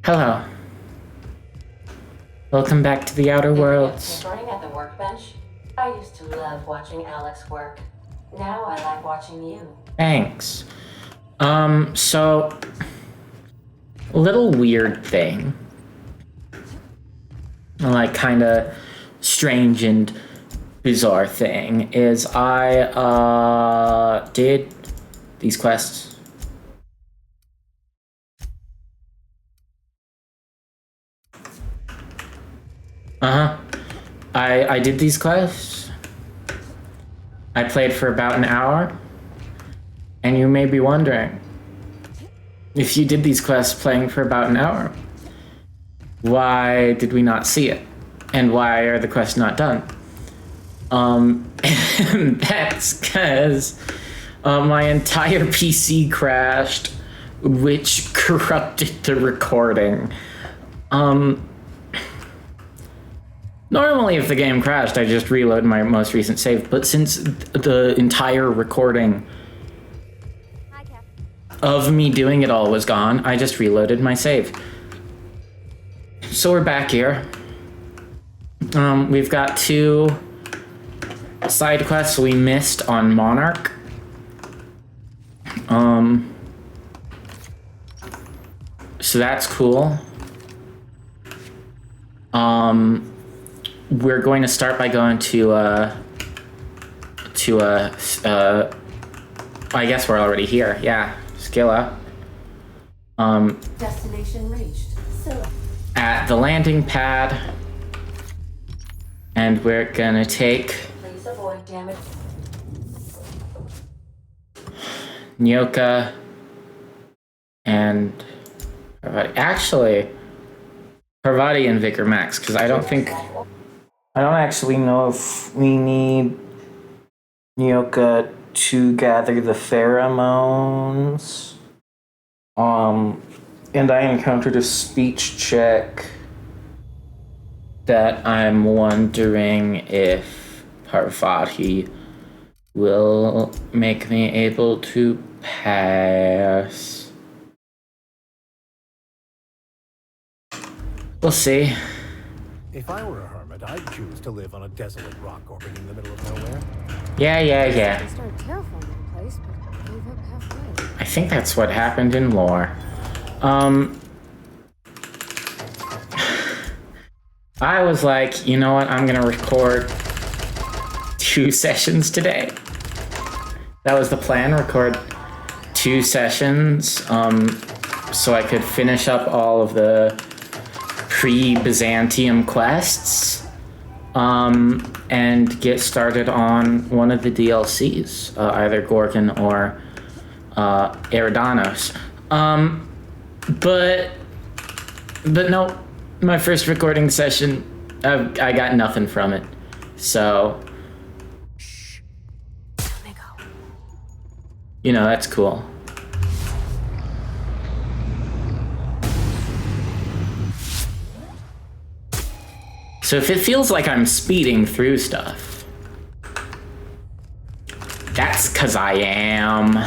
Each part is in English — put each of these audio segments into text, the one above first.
Hello. Welcome back to the Outer Worlds. Tinkering at the workbench? I used to love watching Alex work. Now I like watching you. Thanks. So... a little weird thing. Like, kinda strange and bizarre thing is I, did these quests. I did these quests. I played for about an hour. And you may be wondering, if you did these quests playing for about an hour, why did we not see it? And why are the quests not done? And that's because my entire PC crashed, which corrupted the recording. Normally if the game crashed, I just reload my most recent save, but since the entire recording of me doing it all was gone, I just reloaded my save. So we're back here. We've got 2 side quests we missed on Monarch. So that's cool. We're going to start by going to I guess we're already here. Yeah, Skilla. Destination reached. At the landing pad. And we're gonna take Please avoid damage. Nyoka and actually Parvati and Vicar Max, because I don't actually know if we need Nyoka to gather the pheromones. And I encountered a speech check that I'm wondering if Parvati will make me able to pass. We'll see. If I were a hermit, I'd choose to live on a desolate rock orbiting in the middle of nowhere. Yeah. I started terraforming the place, but gave up halfway. I think that's what happened in lore. I was like, you know what, I'm gonna record 2 sessions today. That was the plan, record 2 sessions, so I could finish up all of the pre-Byzantium quests, and get started on one of the DLCs, either Gorgon or Eridanos. But no, my first recording session, I got nothing from it. So, you know, that's cool. So if it feels like I'm speeding through stuff, that's 'cause I am.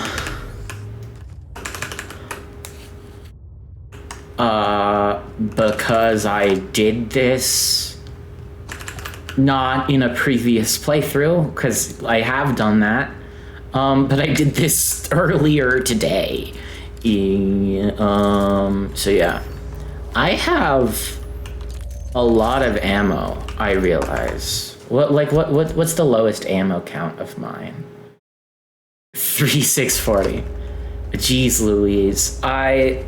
Because I did this not in a previous playthrough, because I have done that, but I did this earlier today. So yeah, I have a lot of ammo, I realize. What's the lowest ammo count of mine? 3640. Jeez Louise. I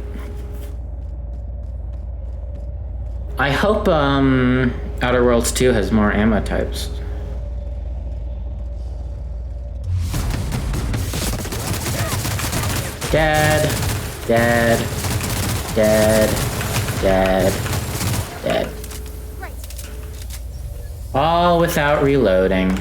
hope Outer Worlds 2 has more ammo types. Dead. All without reloading.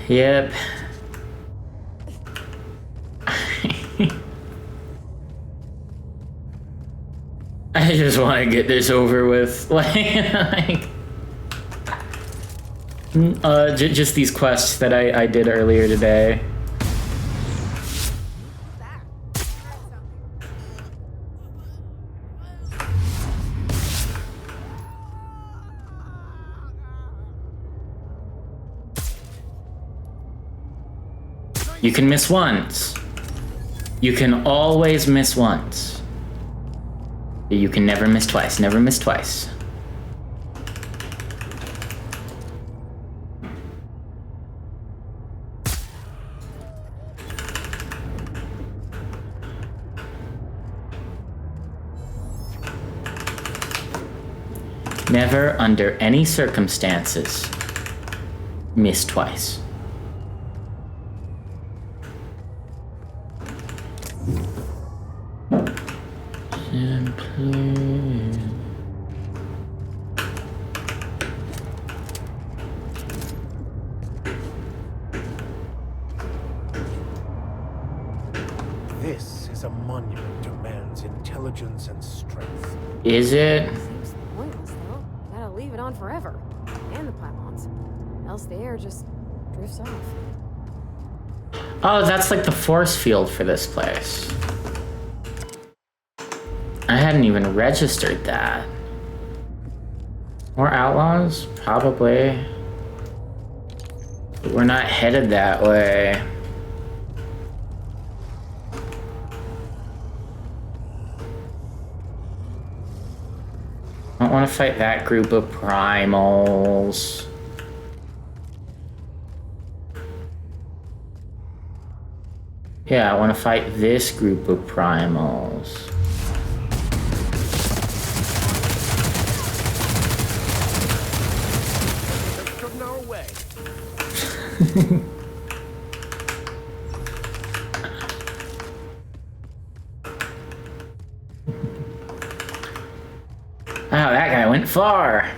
Yep. I just want to get this over with. Just these quests that I did earlier today. You can miss once. You can always miss once. But you can never miss twice. Never miss twice. Never, under any circumstances, miss twice. This is a monument to man's intelligence and strength. Is it? Seems pointless, though. Gotta leave it on forever. And the pylons. Else the air just drifts off. Oh, that's like the force field for this place. I hadn't even registered that. More outlaws? Probably. But we're not headed that way. I don't want to fight that group of primals. Yeah, I want to fight this group of primals. No way. Wow, that guy went far.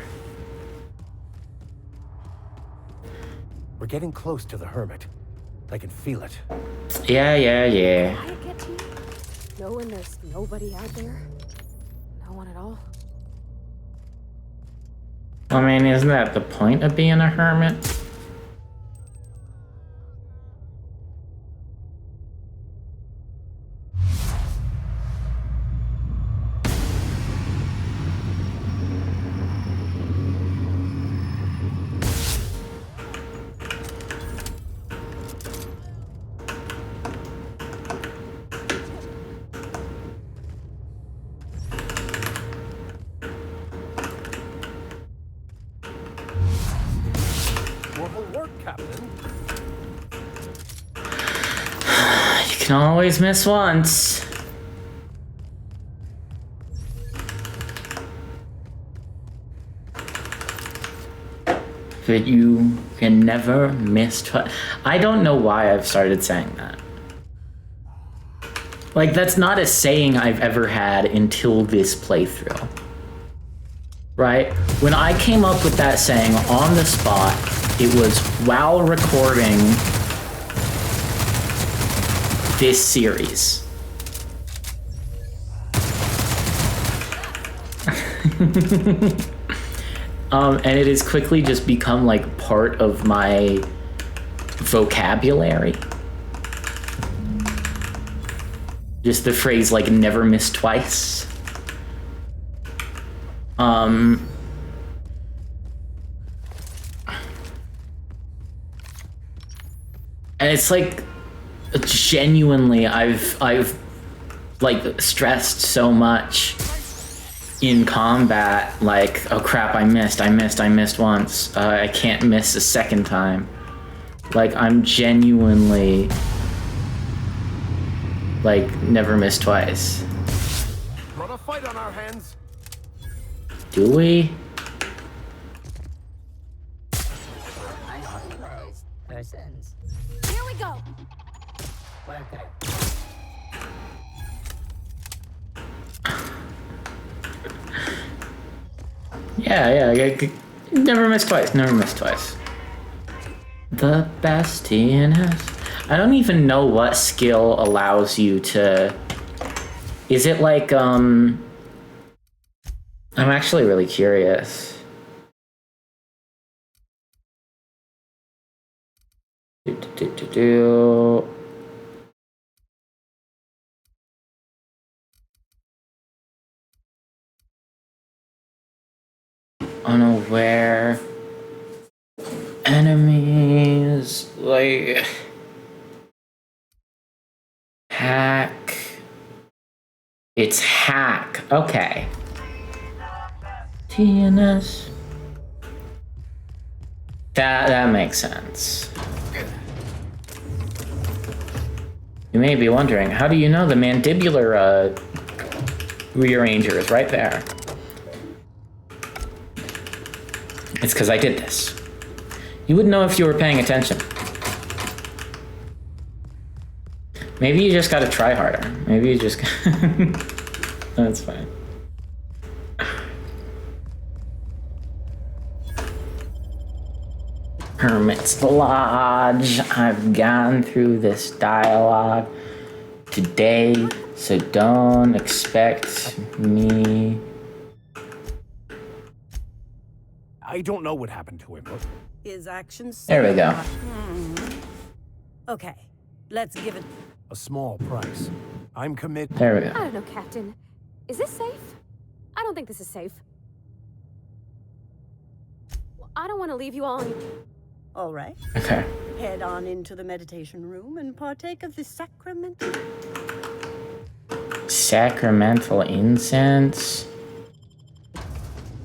We're getting close to the hermit. I can feel it. Yeah. I get to you, knowing there's nobody out there. No one at all. I mean, isn't that the point of being a hermit? You can always miss once. But you can never miss twice. I don't know why I've started saying that. Like, that's not a saying I've ever had until this playthrough. Right? When I came up with that saying on the spot, it was while recording this series. And it has quickly just become like part of my vocabulary. Just the phrase like never miss twice. And it's like genuinely I've like stressed so much in combat, like, oh crap, I missed once, I can't miss a second time. Like, I'm genuinely like never miss twice. Got a fight on our hands. Do we? Persons. Here we go. Worker. Yeah, never miss twice, never miss twice. The best TNS. I don't even know what skill allows you to... Is it like, I'm actually really curious. Unaware enemies, like hack. It's hack. Okay. TNS. That makes sense. You may be wondering, how do you know the mandibular rearranger is right there? It's because I did this. You would know if you were paying attention. Maybe you just gotta try harder. Maybe you just... That's fine. Hermit's Lodge. I've gone through this dialogue today, so don't expect me... I don't know what happened to him, but His actions. There we go. Okay, let's give it. a small price. I'm committed. There we I go. don't know, Captain. Is this safe? I don't think this is safe. I don't want to leave you all in... All right, Okay. head on into the meditation room and partake of the sacrament. Sacramental incense.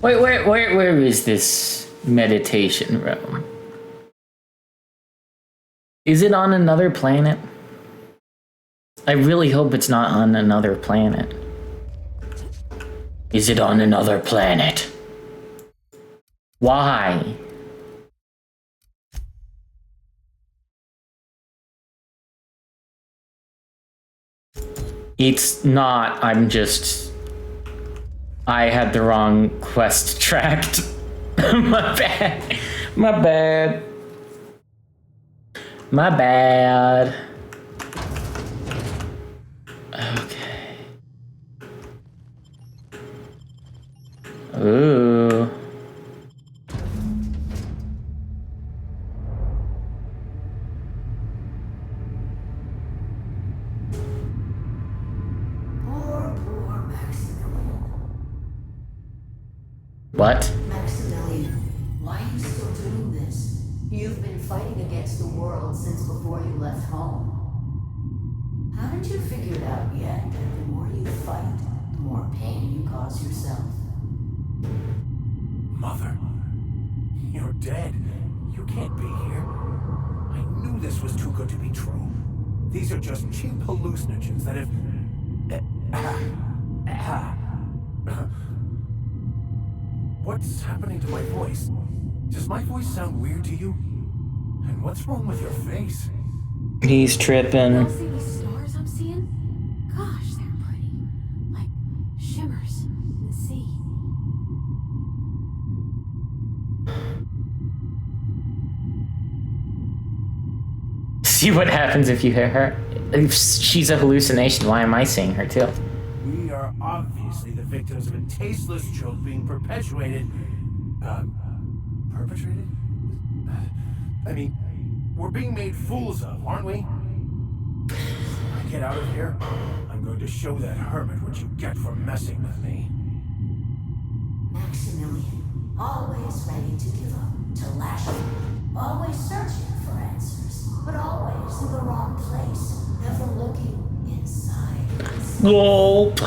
Wait, where is this meditation room? Is it on another planet? I really hope it's not on another planet. Is it on another planet? Why? It's not, I had the wrong quest tracked. My bad. My bad. My bad. Okay. Ooh. Poor Maximilian. What? Maximilian, why are you still doing this? You've been fighting against the world since before you left home. Haven't you figured out yet that the more you fight, the more pain you cause yourself? Mother, you're dead. You can't be here. I knew this was too good to be true. These are just cheap hallucinogens that have... What's happening to my voice? Does my voice sound weird to you? And what's wrong with your face? He's You tripping. don't see these stars I'm seeing? Gosh, they're pretty. Like shimmers in the sea. See what happens if you hit her? If she's a hallucination, why am I seeing her too? We are obviously the victims of a tasteless joke being perpetuated. Perpetrated? I mean, we're being made fools of, aren't we? When I get out of here, I'm going to show that hermit what you get for messing with me. Maximilian, always ready to give up, to lash out, always searching for answers, but always in the wrong place, never looking inside. Gulp.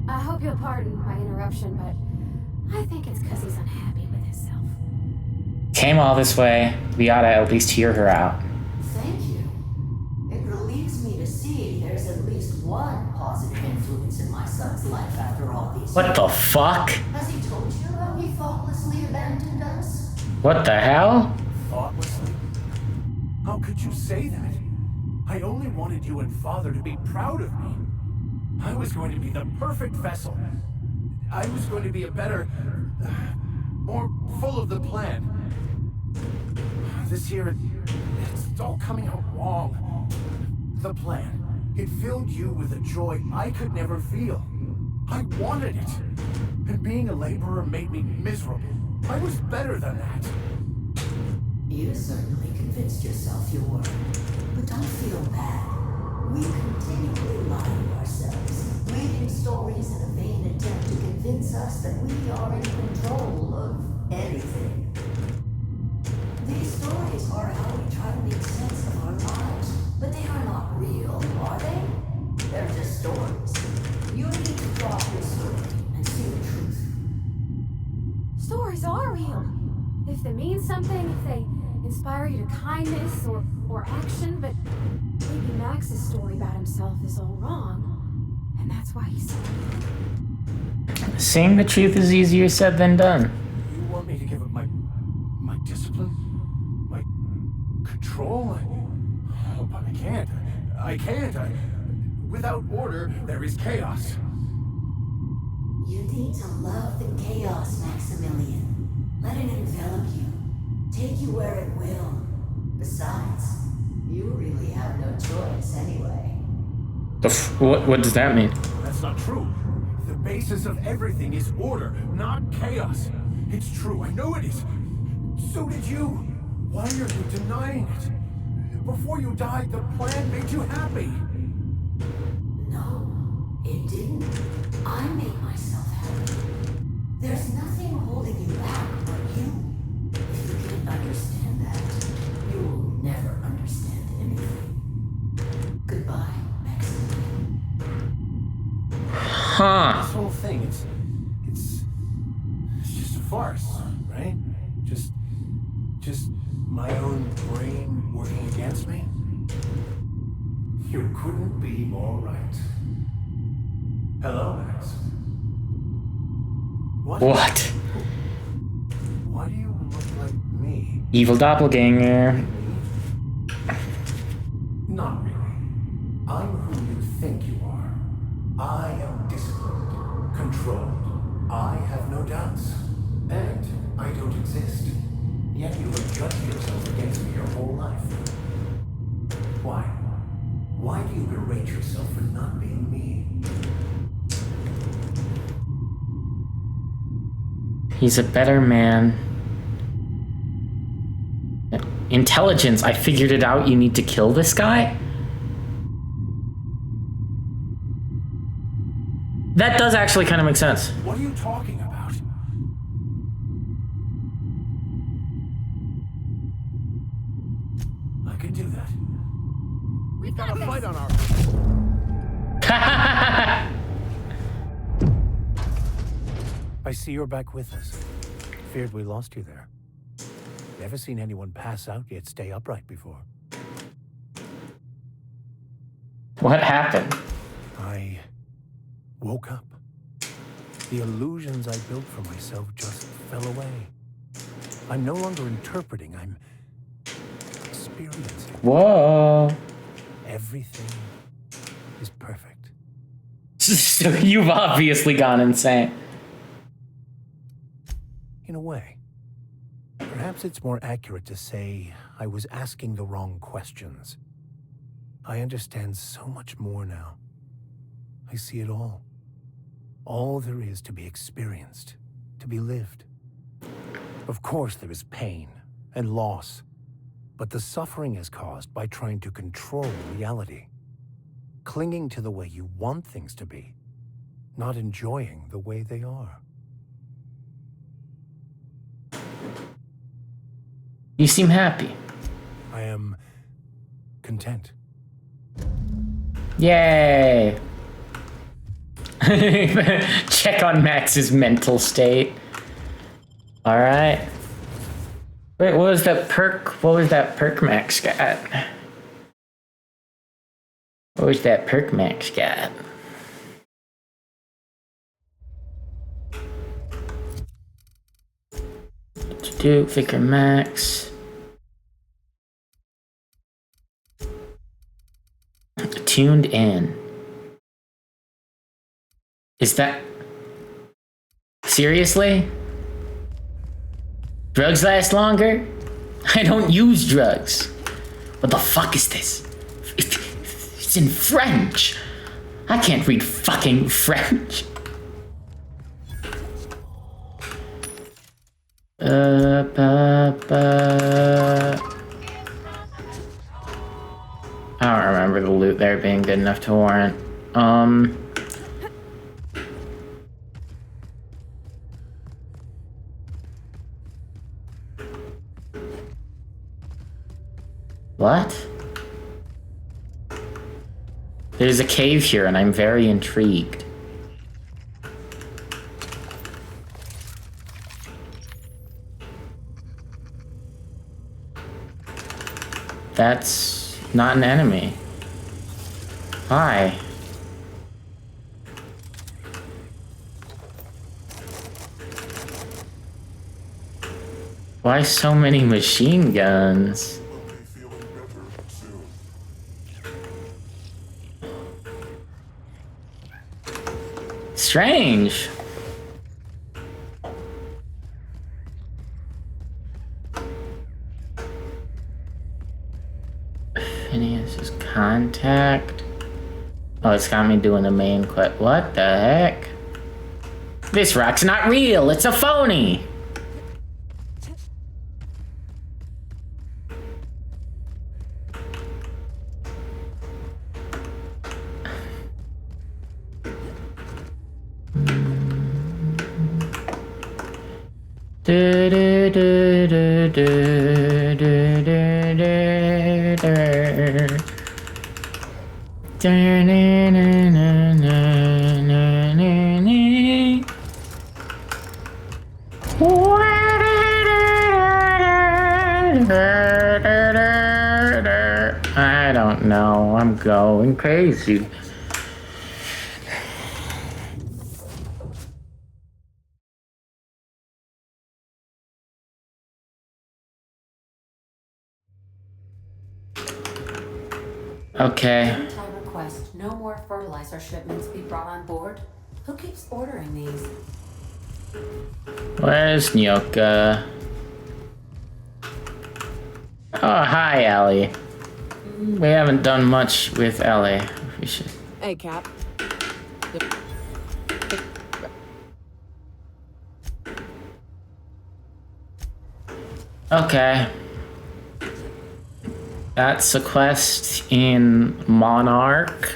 I hope you'll pardon my interruption, but I think it's because he's unhappy with himself. Came all this way. We ought to at least hear her out. Thank you. It relieves me to see there's at least one positive influence in my son's life after all these What years. the fuck? Has he told you how he thoughtlessly abandoned us? What the hell? Thoughtlessly? How could you say that? I only wanted you and Father to be proud of me. I was going to be the perfect vessel. I was going to be a better... more full of the plan. This here, it's all coming out wrong. The plan, it filled you with a joy I could never feel. I wanted it. And being a laborer made me miserable. I was better than that. You certainly convinced yourself you were. But don't feel bad. We continually lie to ourselves, reading stories in a vain attempt to convince us that we are in control of anything. These stories are how we try to make sense of our lives, but they are not real, are they? They're just stories. You need to drop your story and see the truth. Stories are real. If they mean something, if they inspire you to kindness or action, but maybe Max's story about himself is all wrong, and that's why he's so weak. Seeing the truth is easier said than done. You want me to give up my discipline? My control? Oh, but I can't. I can't. Without order, there is chaos. You need to love the chaos, Maximilian. Let it envelop you. Take you where it will. Besides, you really have no choice anyway. What does that mean? That's not true. The basis of everything is order, not chaos. It's true, I know it is. So did you. Why are you denying it? Before you died, the plan made you happy. No, it didn't. I made myself happy. There's nothing holding you back but you. If you can't understand that, you will never understand anything. Goodbye, Maximilian. Huh. This whole thing, it's just a farce, right? Just my own brain working against me? You couldn't be more right. Hello, Max. What? Why do you look like me? Evil doppelganger. Not really. I'm who you think you are. I am disciplined, controlled. I have no doubts. And I don't exist. Yet you have judged yourself against me your whole life. Why? Why do you berate yourself for not being me? He's a better man. Intelligence. I figured it out. You need to kill this guy? That does actually kind of make sense. What are you talking about? I can do that. We've got a fight on our... I see you're back with us. Feared we lost you there. Never seen anyone pass out yet stay upright before. What happened? I woke up. The illusions I built for myself just fell away. I'm no longer interpreting, I'm experiencing. Whoa. Everything is perfect. So you've obviously gone insane. In a way. Perhaps it's more accurate to say I was asking the wrong questions. I understand so much more now. I see it all. All there is to be experienced, to be lived. Of course there is pain and loss, but the suffering is caused by trying to control reality, clinging to the way you want things to be, not enjoying the way they are. You seem happy. I am content. Yay. Check on Max's mental state. All right. Wait, what was that perk? What was that perk Max got? What was that perk Max got? What to do? Figure Max. Tuned in. Is that... Seriously? Drugs last longer? I don't use drugs. What the fuck is this? It's in French. I can't read fucking French. I don't remember the loot there being good enough to warrant. What? There's a cave here and I'm very intrigued. That's not an enemy. Hi. Why so many machine guns? Strange. Phineas's contact. Oh, it's got me doing the main quest. What the heck? This rock's not real. It's a phony. Do, do, do, do, do, do, do, do, do. Do, na, na, na, na, na, na, na. I don't know. I'm going crazy. Okay. I request no more fertilizer shipments be brought on board. Who keeps ordering these? Where's Nyoka? Oh, hi, Ellie. We haven't done much with Ellie. We should. Hey, Cap. Okay. That's a quest in Monarch.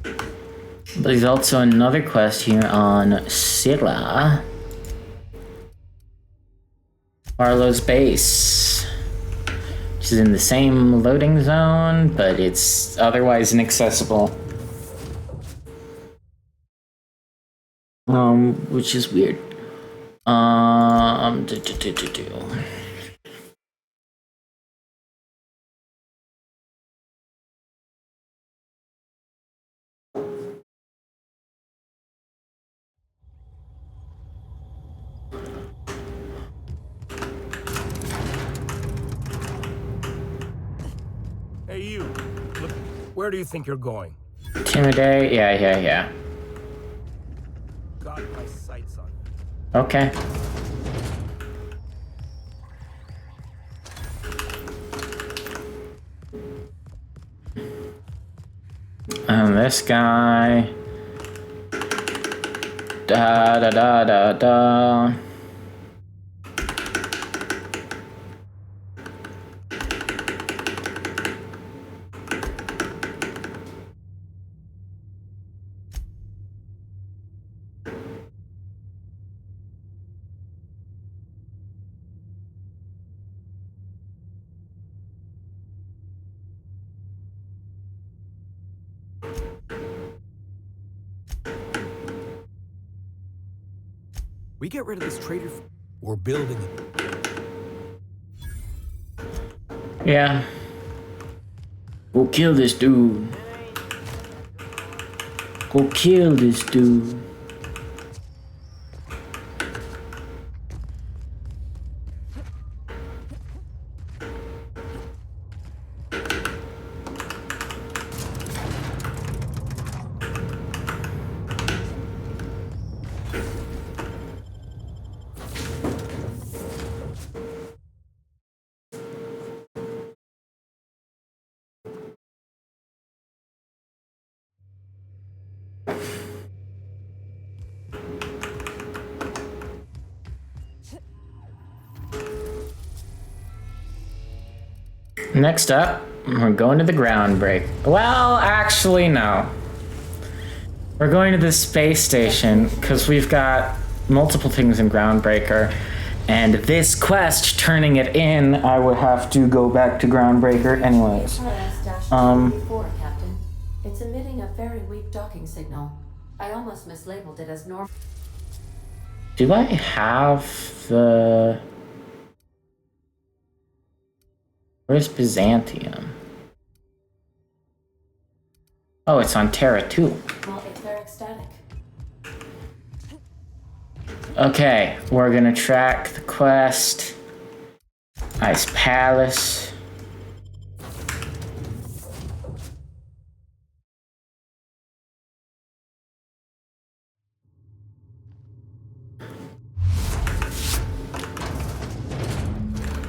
But there's also another quest here on Scylla. Barlow's base. Which is in the same loading zone, but it's otherwise inaccessible. Which is weird. Hey, you. Look, where do you think you're going? Intimidate? Yeah. Got my sights on you. Okay. And this guy. Da da da da da. We get rid of this traitor. We're building it. Yeah. Go kill this dude. Go kill this dude. Next up, we're going to the groundbreak. Well, actually, no. We're going to the space station because we've got multiple things in Groundbreaker. And this quest, turning it in, I would have to go back to Groundbreaker anyways. Before, Captain. It's emitting a very weak docking signal. I almost mislabeled it as normal. Do I have the... Where's Byzantium? Oh, it's on Terra too. Well, it's very ecstatic. Okay, we're gonna track the quest. Ice Palace.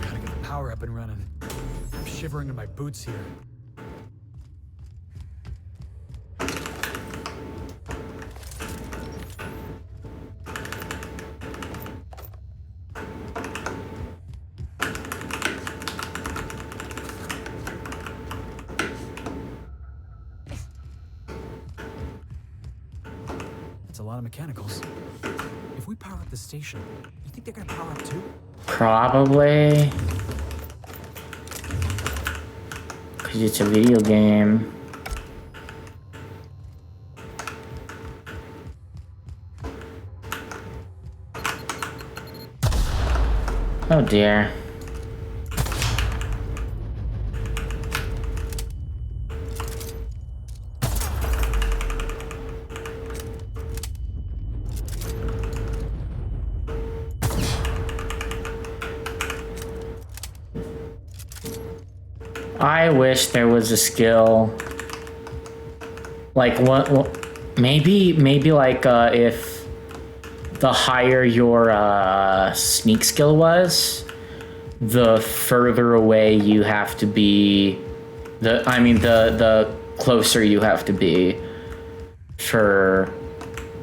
Gotta get the power up and running. I'm shivering in my boots here. That's a lot of mechanicals. If we power up the station, you think they're gonna power up too? Probably. Because it's a video game. Oh dear. I wish there was a skill like maybe like if the higher your sneak skill was, the further away you have to be, the closer you have to be for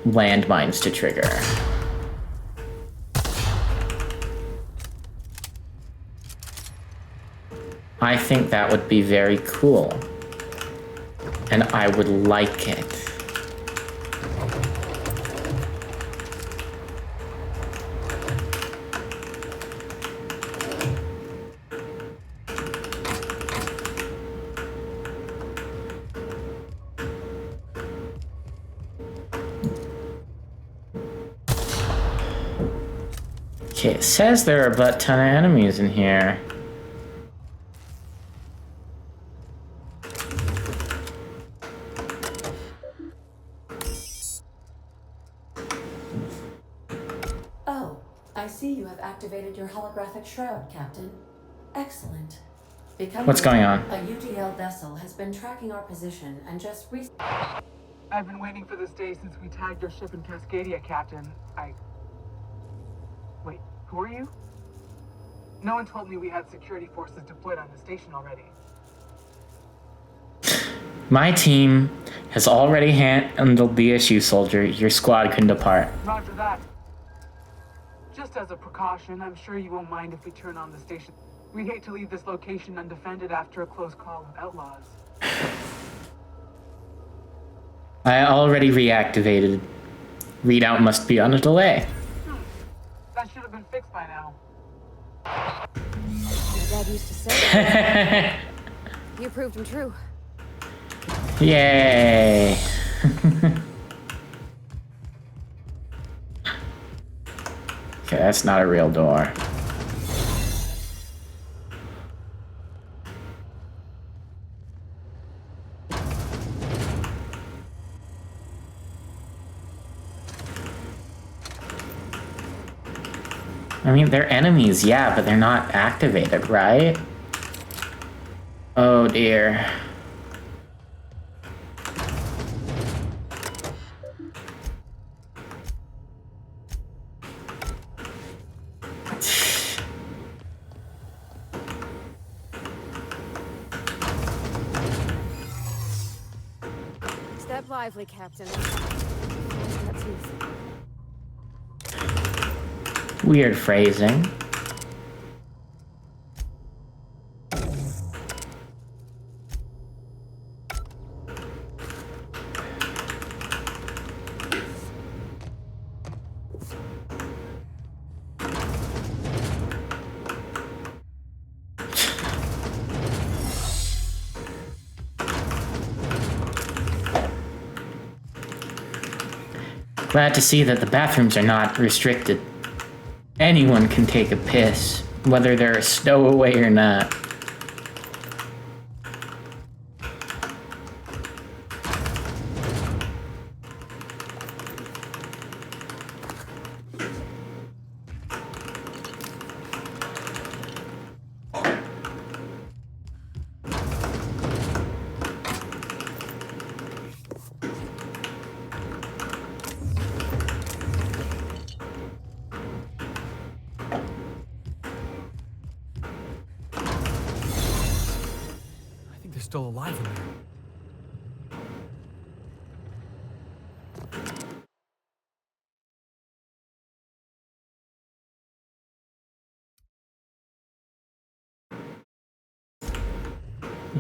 landmines to trigger. I think that would be very cool. And I would like it. Okay, it says there are a butt ton of enemies in here. I see you have activated your holographic shroud, Captain. Excellent. What's going on? A UDL vessel has been tracking our position and just I've been waiting for this day since we tagged your ship in Cascadia, Captain. Wait, who are you? No one told me we had security forces deployed on the station already. My team has already handled the issue, soldier. Your squad can depart. Roger that. Just as a precaution, I'm sure you won't mind if we turn on the station. We'd hate to leave this location undefended after a close call with outlaws. I already reactivated. Readout must be on a delay. That should have been fixed by now. Your dad used to say you proved him true. Yay. Okay, that's not a real door. I mean, they're enemies, yeah, but they're not activated, right? Oh dear. Step lively, Captain. Weird phrasing. Glad to see that the bathrooms are not restricted. Anyone can take a piss, whether they're a stowaway or not. I think they're still alive in there.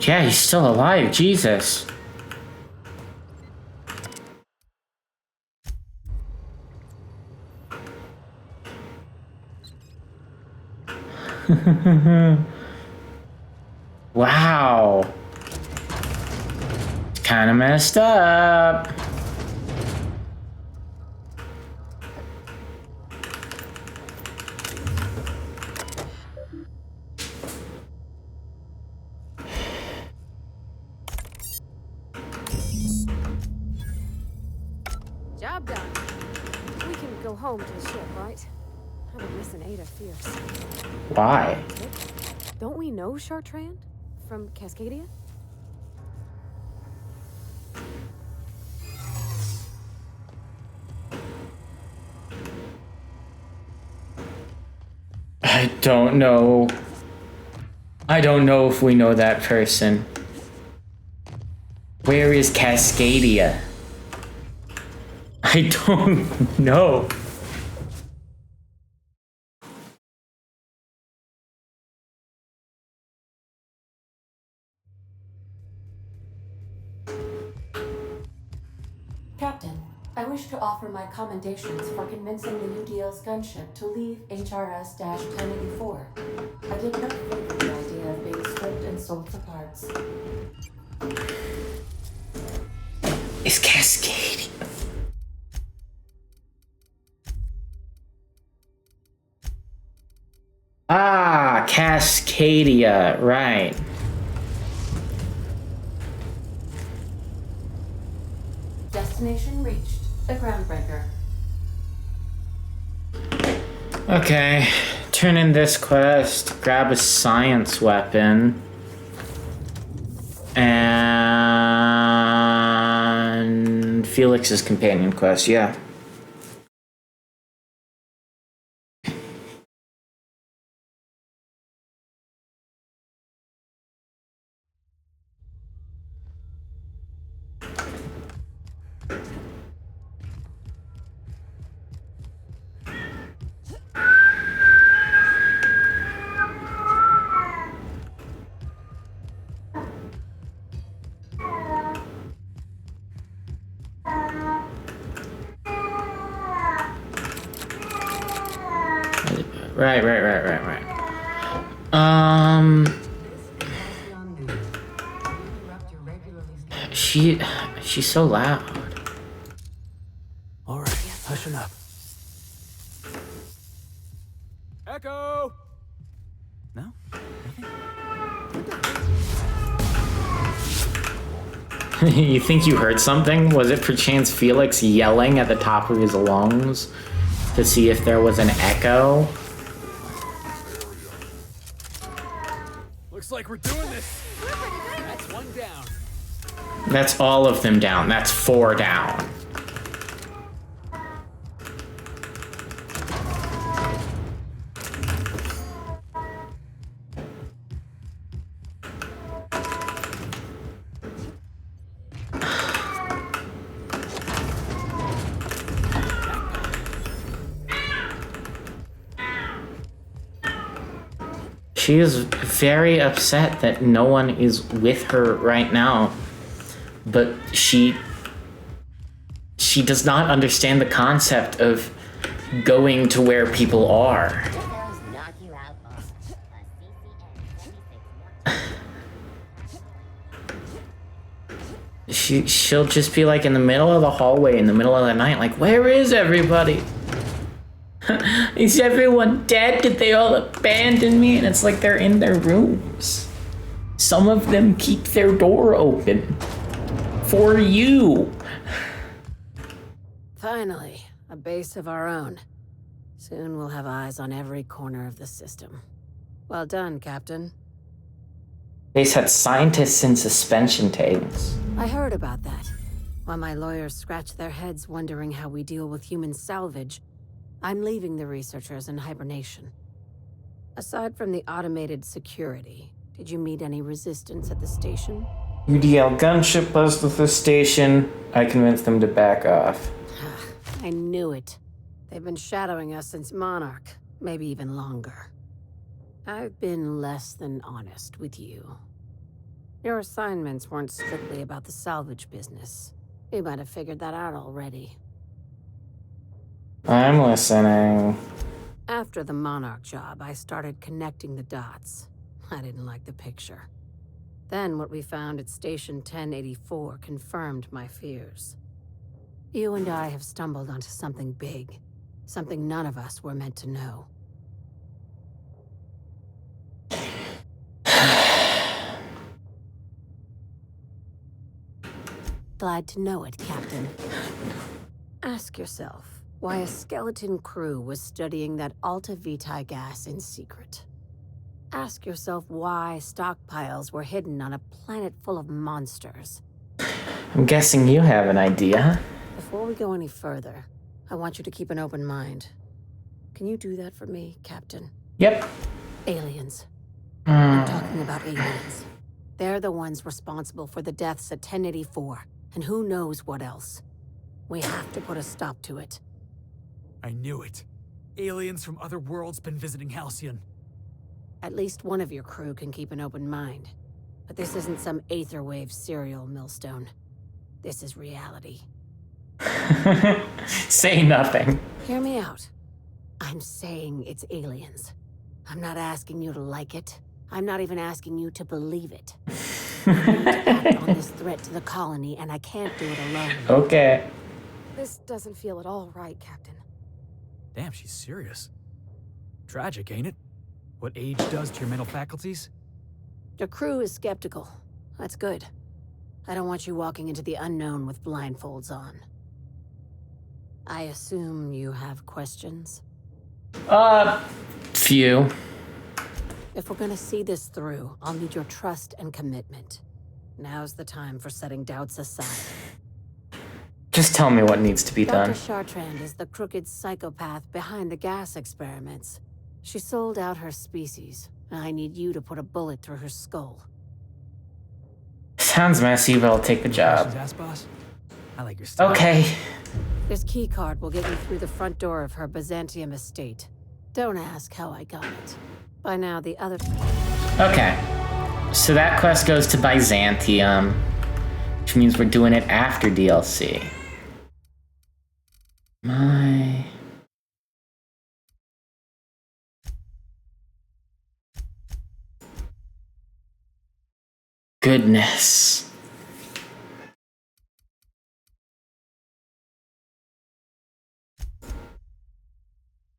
Yeah, he's still alive, Jesus. Wow. Kind of messed up. Job done. We can go home to the ship, right? I've been missing Ada fierce. Why? Don't we know Chartrand from Cascadia? I don't know. I don't know if we know that person. Where is Cascadia? I don't know. Captain, I wish to offer my commendations for convincing the UDL's gunship to leave HRS-1084. I did not favor the idea of being stripped and sold for parts. Is Cascadia? Ah, Cascadia, right. Destination reached. The groundbreaker. Okay, turn in this quest, grab a science weapon, and Felix's companion quest, yeah. Right. She's so loud. All right, hushing up. Echo! No? You think you heard something? Was it perchance Felix yelling at the top of his lungs to see if there was an echo? Looks like we're doing this. That's one down. That's all of them down. That's 4 down. She is very upset that no one is with her right now, but she does not understand the concept of going to where people are. she'll just be like in the middle of the hallway in the middle of the night, like, where is everybody? Is everyone dead? Did they all abandon me? And it's like they're in their rooms. Some of them keep their door open for you. Finally, a base of our own. Soon we'll have eyes on every corner of the system. Well done, Captain. Base had scientists in suspension tanks. I heard about that. While my lawyers scratch their heads wondering how we deal with human salvage, I'm leaving the researchers in hibernation. Aside from the automated security, did you meet any resistance at the station? UDL gunship buzzed with the station. I convinced them to back off. I knew it. They've been shadowing us since Monarch, maybe even longer. I've been less than honest with you. Your assignments weren't strictly about the salvage business. You might have figured that out already. I'm listening. After the Monarch job, I started connecting the dots. I didn't like the picture. Then what we found at Station 1084 confirmed my fears. You and I have stumbled onto something big. Something none of us were meant to know. Glad to know it, Captain. Ask yourself why a skeleton crew was studying that Alta Vitae gas in secret. Ask yourself why stockpiles were hidden on a planet full of monsters. I'm guessing you have an idea. Before we go any further, I want you to keep an open mind. Can you do that for me, Captain? Yep. Aliens. I'm talking about aliens. They're the ones responsible for the deaths at 1084, and who knows what else. We have to put a stop to it. I knew it. Aliens from other worlds been visiting Halcyon. At least one of your crew can keep an open mind. But this isn't some Aetherwave serial, Millstone. This is reality. Say nothing. Hear me out. I'm saying it's aliens. I'm not asking you to like it. I'm not even asking you to believe it. I need to act on this threat to the colony, and I can't do it alone. Okay. This doesn't feel at all right, Captain. Damn, she's serious. Tragic, ain't it? What age does to your mental faculties? Your crew is skeptical. That's good. I don't want you walking into the unknown with blindfolds on. I assume you have questions? Few. If we're gonna see this through, I'll need your trust and commitment. Now's the time for setting doubts aside. Just tell me what needs to be Dr. done. Chartrand is the crooked psychopath behind the gas experiments. She sold out her species. I need you to put a bullet through her skull. Sounds messy, but I'll take the job. Ass boss? I like your style. Okay. This keycard will get you through the front door of her Byzantium estate. Don't ask how I got it. By now, the other... Okay. So that quest goes to Byzantium, which means we're doing it after DLC. My... goodness.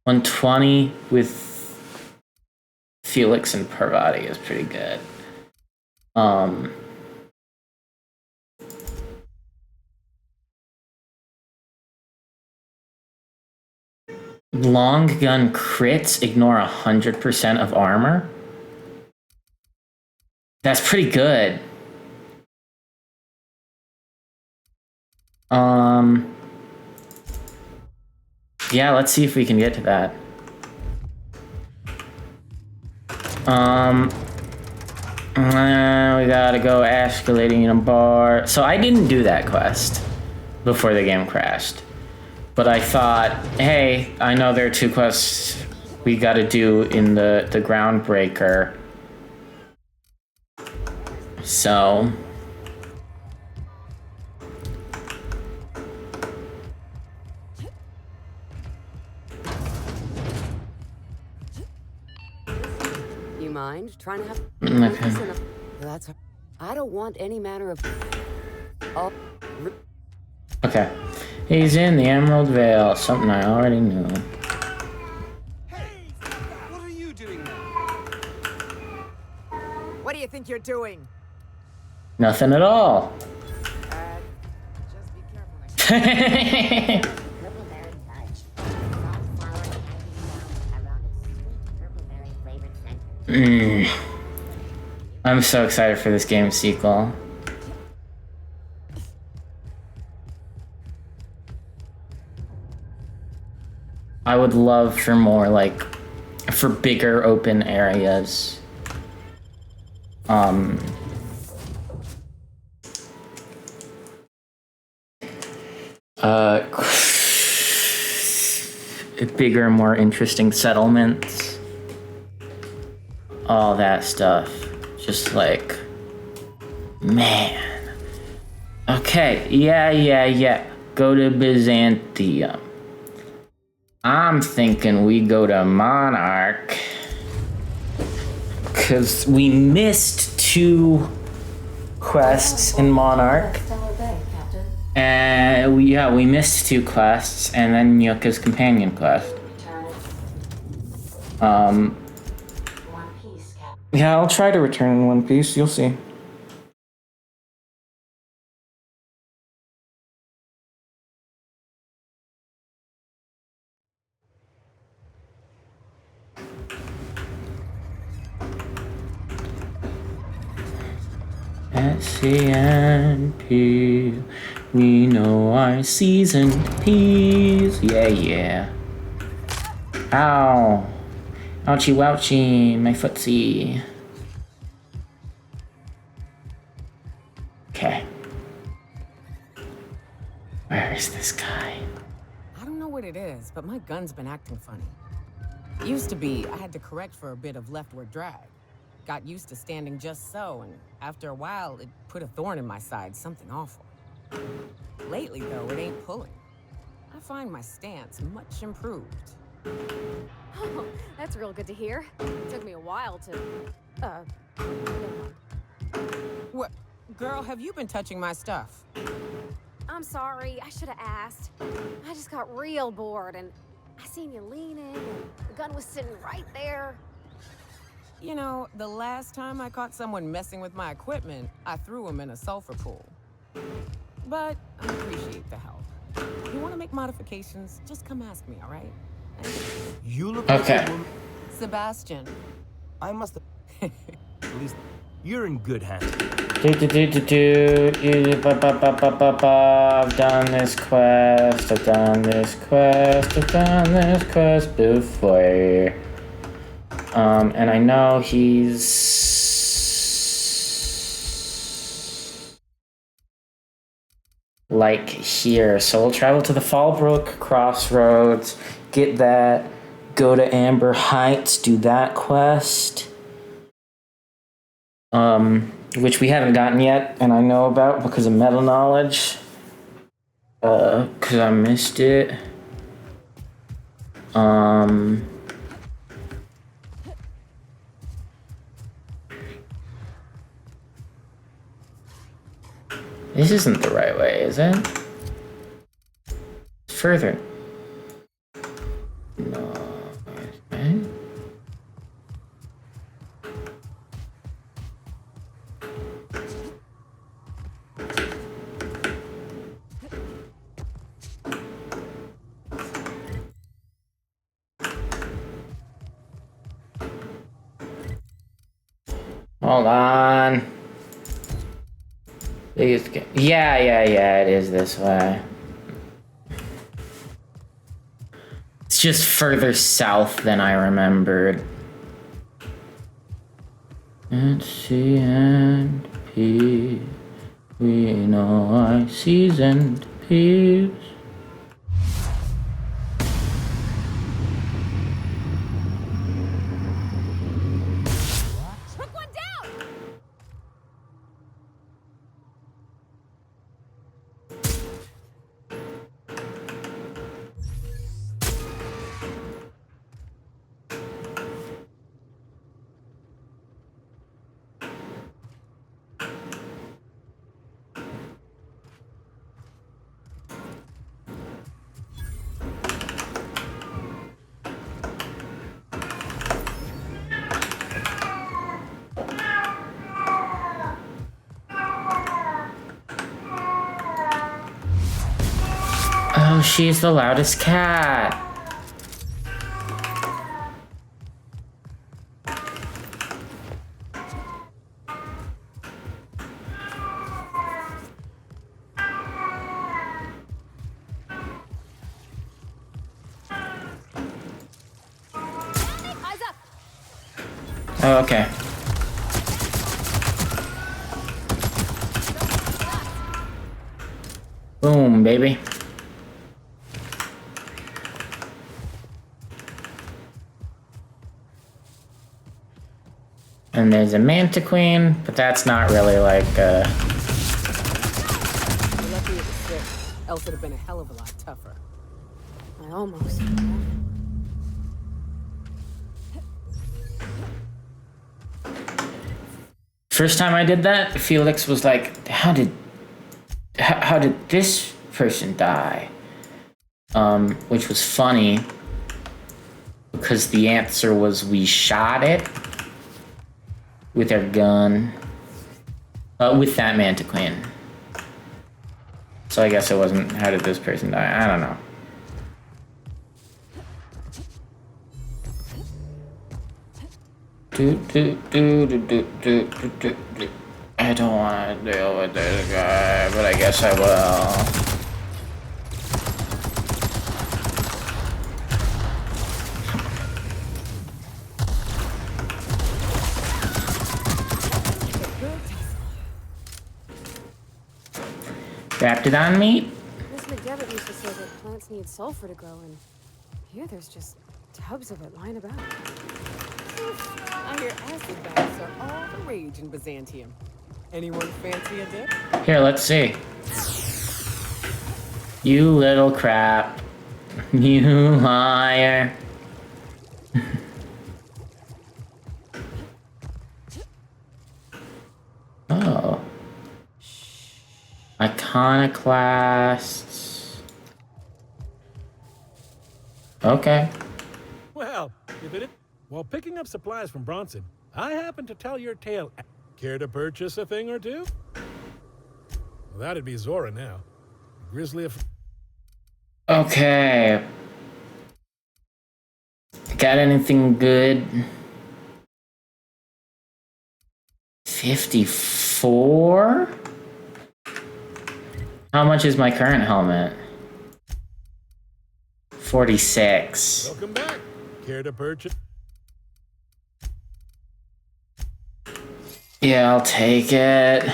$120 with Felix and Parvati is pretty good. Long gun crits ignore 100% of armor. That's pretty good. Yeah, let's see if we can get to that. We gotta go escalating in a bar. So I didn't do that quest before the game crashed. But I thought, hey, I know there are 2 quests we gotta do in the Groundbreaker. So... You mind trying to have... Okay. That's... I don't want any manner of... Okay. He's in the Emerald Vale. Something I already knew. Hey! What are you doing there? What do you think you're doing? Nothing at all. Just be careful next Purple berry fudge. Soft flour hanging down around a sweet purple berry flavored center. I'm so excited for this game sequel. I would love for more, like, for bigger open areas. Bigger, more interesting settlements. All that stuff. Just like, man. Okay, yeah. Go to Byzantium. I'm thinking we go to Monarch. Because we missed 2 quests in Monarch. And we missed 2 quests, and then Yuka's companion quest. Yeah, I'll try to return in one piece, you'll see. At CNP, we know our seasoned peas. Yeah. Ow. Ouchie wouchie, my footsie. Okay. Where is this guy? I don't know what it is, but my gun's been acting funny. Used to be, I had to correct for a bit of leftward drag. Got used to standing just so, and after a while, it put a thorn in my side, something awful. Lately, though, it ain't pulling. I find my stance much improved. Oh, that's real good to hear. It took me a while to, never mind. What? Girl, have you been touching my stuff? I'm sorry, I should have asked. I just got real bored, and I seen you leaning, and the gun was sitting right there. You know, the last time I caught someone messing with my equipment, I threw him in a sulfur pool. But I appreciate the help. You want to make modifications, just come ask me, all right? You look Okay. like a woman. Sebastian. I must have. At least you're in good hands. I've done this quest. I've done this quest before. And I know he's like here. So we'll travel to the Fallbrook Crossroads, get that, go to Amber Heights, do that quest. Which we haven't gotten yet, and I know about because of meta knowledge. Cause I missed it. This isn't the right way, is it? Further. No. Okay. Hold on. Yeah, it is this way. It's just further south than I remembered. It's CNP. We know our seasoned peas. Took one down! she's the loudest cat. Eyes up. Oh, okay. Boom, baby. And there's a Mantiqueen, but that's not really like, We're lucky it was sick. Else it'd have been a hell of a lot tougher. I almost. First time I did that, Felix was like, how did this person die? Which was funny, because the answer was we shot it with our gun, with that Mantiqueen. So I guess it wasn't, how did this person die? I don't know. I don't want to deal with this guy, but I guess I will. Wrapped it on meat? Miss McDevitt used to say that plants need sulfur to grow, and here there's just tubs of it lying about. I hear acid baths are all the rage in Byzantium. Anyone fancy a dip? Here, let's see. You little crap. You liar. Oh. Iconoclasts. Okay. Well, you did it. While picking up supplies from Bronson, I happened to tell your tale. Care to purchase a thing or two? Well, that'd be Zora now. Grizzly of... Okay. Got anything good? 54? How much is my current helmet? 46. Welcome back. Care to purchase? Yeah, I'll take it.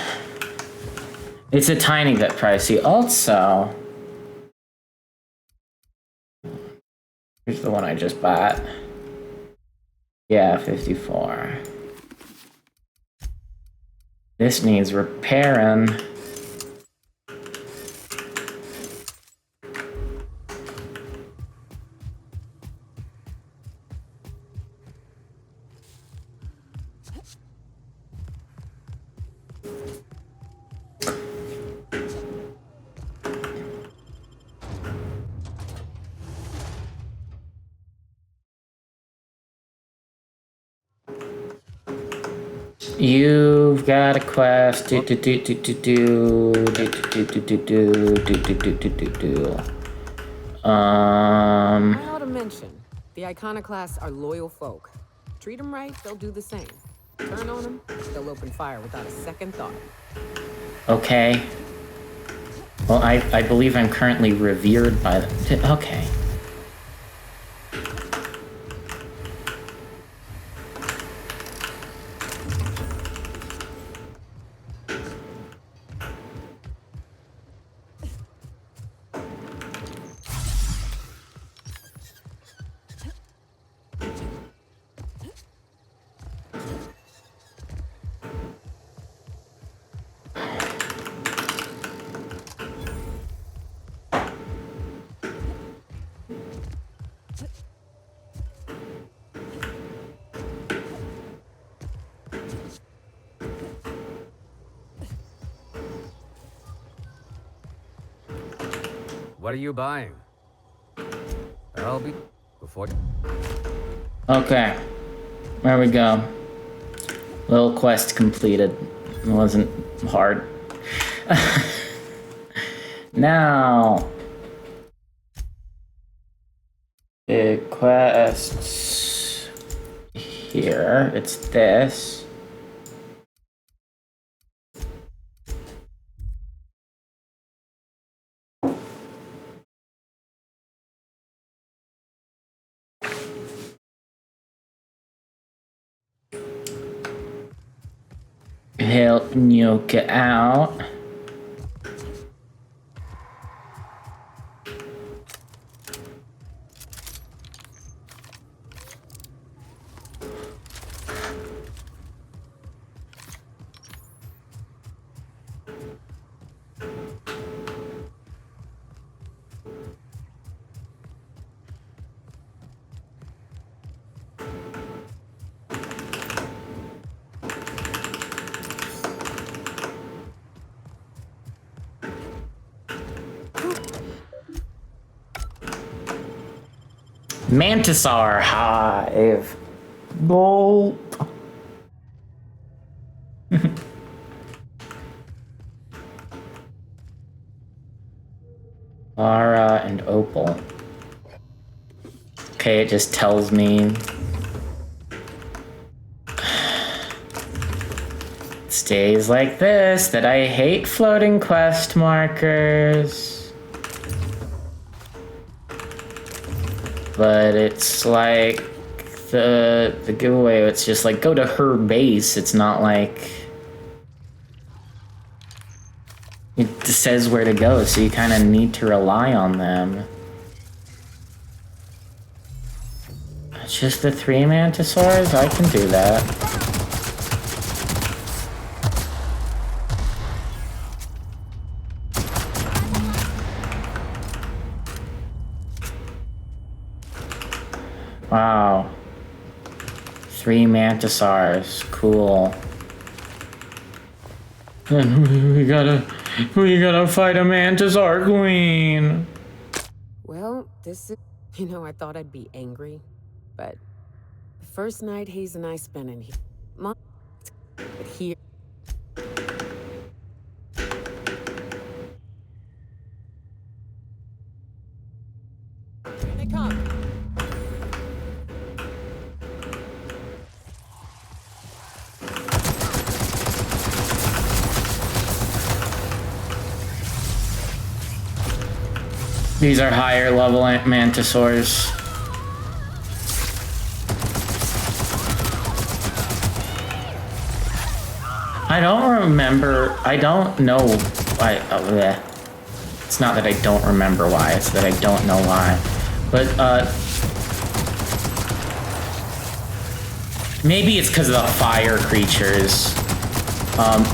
It's a tiny bit pricey. Also, here's the one I just bought. Yeah, 54. This needs repairing. You've got a quest. I ought to mention, the iconoclasts are loyal folk. Treat them right, they'll do the same. Turn on them, they'll open fire without a second thought. Okay. Well, I believe I'm currently revered by them. Okay. What are you buying? I'll be before. Okay. There we go. Little quest completed. It wasn't hard. Now, Big quests. Here, it's this. Help Nyoka out. Mantisaur Hive. Bolt. Lara and Opal. Okay, it just tells me. Stays like this that I hate floating quest markers. But it's like the giveaway, it's just like go to her base. It's not like it says where to go, so you kind of need to rely on them. It's just the 3 Mantisaurs? I can do that. Wow. 3 Mantisaurs. Cool. And we gotta fight a Mantisaur queen. Well, this is... You know, I thought I'd be angry, but the first night Hayes and I spent in here... Here... Here they come. These are higher level Mantisaurs. I don't remember. I don't know why. It's not that I don't remember why. It's that I don't know why. But maybe it's because of the fire creatures.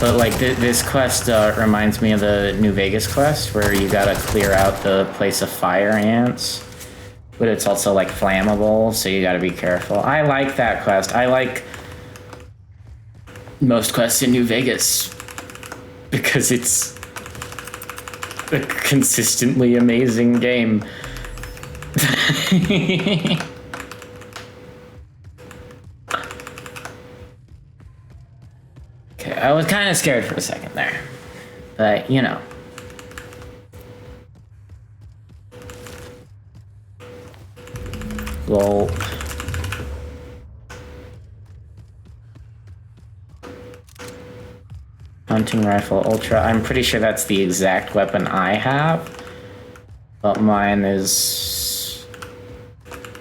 But like this quest reminds me of the New Vegas quest where you gotta clear out the place of fire ants. But it's also like flammable, so you gotta be careful. I like that quest. I like most quests in New Vegas because it's a consistently amazing game. Okay, I was kind of scared for a second there, but you know. Lol. Hunting rifle ultra. I'm pretty sure that's the exact weapon I have, but mine is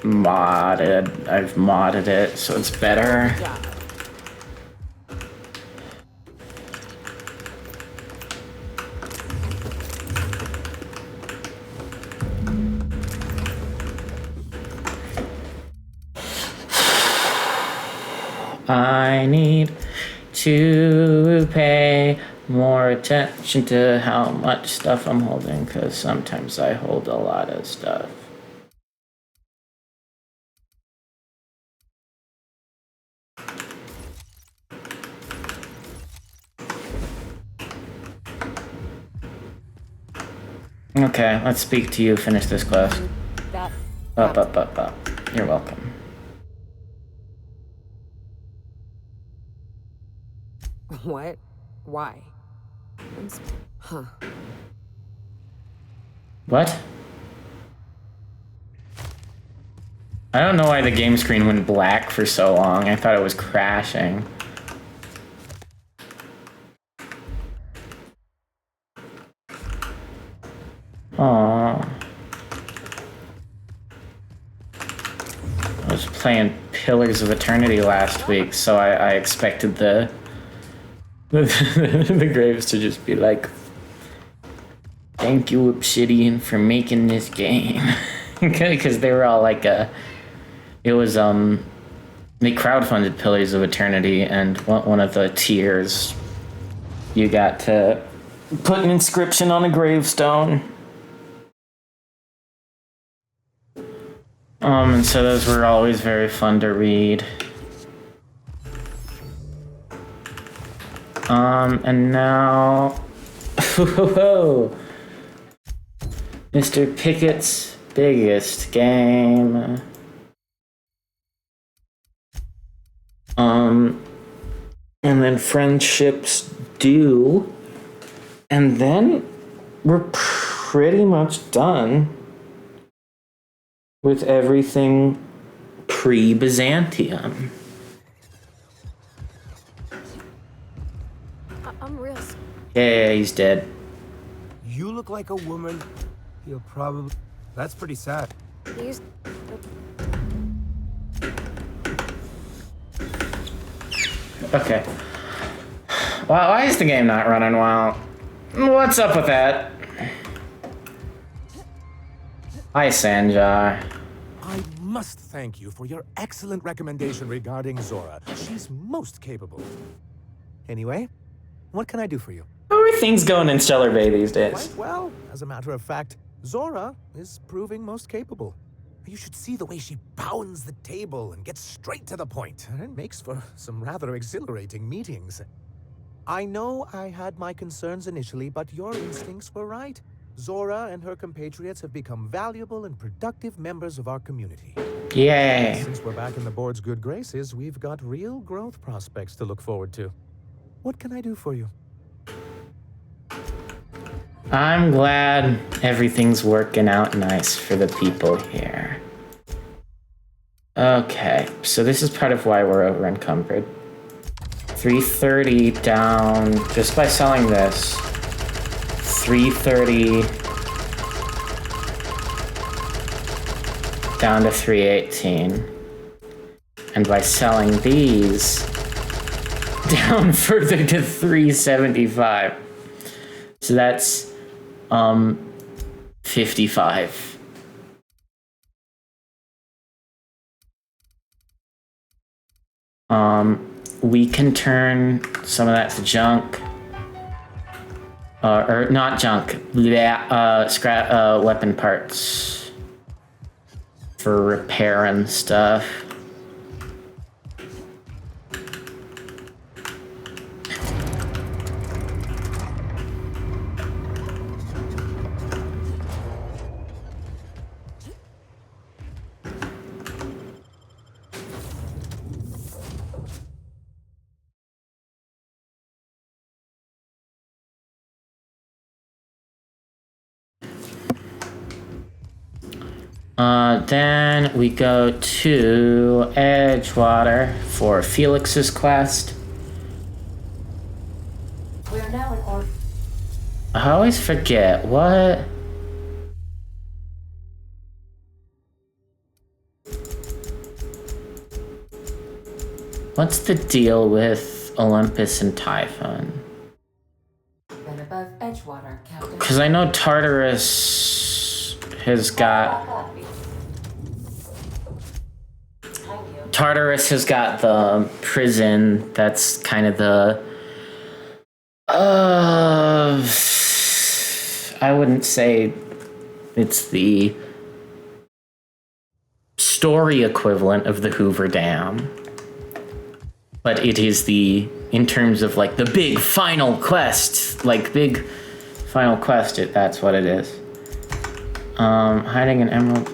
modded. I've modded it so it's better. I need to pay more attention to how much stuff I'm holding, because sometimes I hold a lot of stuff. Okay, let's speak to you, finish this quest. Up. You're welcome. What? Why? Huh. What? I don't know why the game screen went black for so long. I thought it was crashing. Aww. I was playing Pillars of Eternity last week, so I expected the graves to just be like, thank you, Obsidian, for making this game. Because they were all like, it was, they crowdfunded Pillars of Eternity, and one of the tiers, you got to put an inscription on a gravestone. And so those were always very fun to read. And now, Mr. Pickett's biggest game. And then Friendships Due. And then we're pretty much done with everything pre-Byzantium. I'm real. Yeah, he's dead. You look like a woman. You'll probably... That's pretty sad. He's... Okay. Well, why is the game not running well? What's up with that? Hi, Sanjar. I must thank you for your excellent recommendation regarding Zora. She's most capable. Anyway, what can I do for you? How are things going in Stellar Bay these days? Quite well. As a matter of fact, Zora is proving most capable. You should see the way she pounds the table and gets straight to the point. It makes for some rather exhilarating meetings. I know I had my concerns initially, but your instincts were right. Zora and her compatriots have become valuable and productive members of our community. Yay. Since we're back in the board's good graces, we've got real growth prospects to look forward to. What can I do for you? I'm glad everything's working out nice for the people here. Okay, so this is part of why we're over encumbered. 330 down just by selling this. 330 down to 318. And by selling these down further to 375. So that's 55. We can turn some of that to junk. Or not junk, scrap weapon parts for repair and stuff. Then we go to Edgewater for Felix's quest. We are now in order. I always forget, what? What's the deal with Olympus and Typhon? Then above Edgewater, Captain. Because I know Tartarus has got... Tartarus has got the prison that's kind of the... I wouldn't say it's the story equivalent of the Hoover Dam. But it is the, in terms of like the big final quest, that's what it is. Hiding an emerald.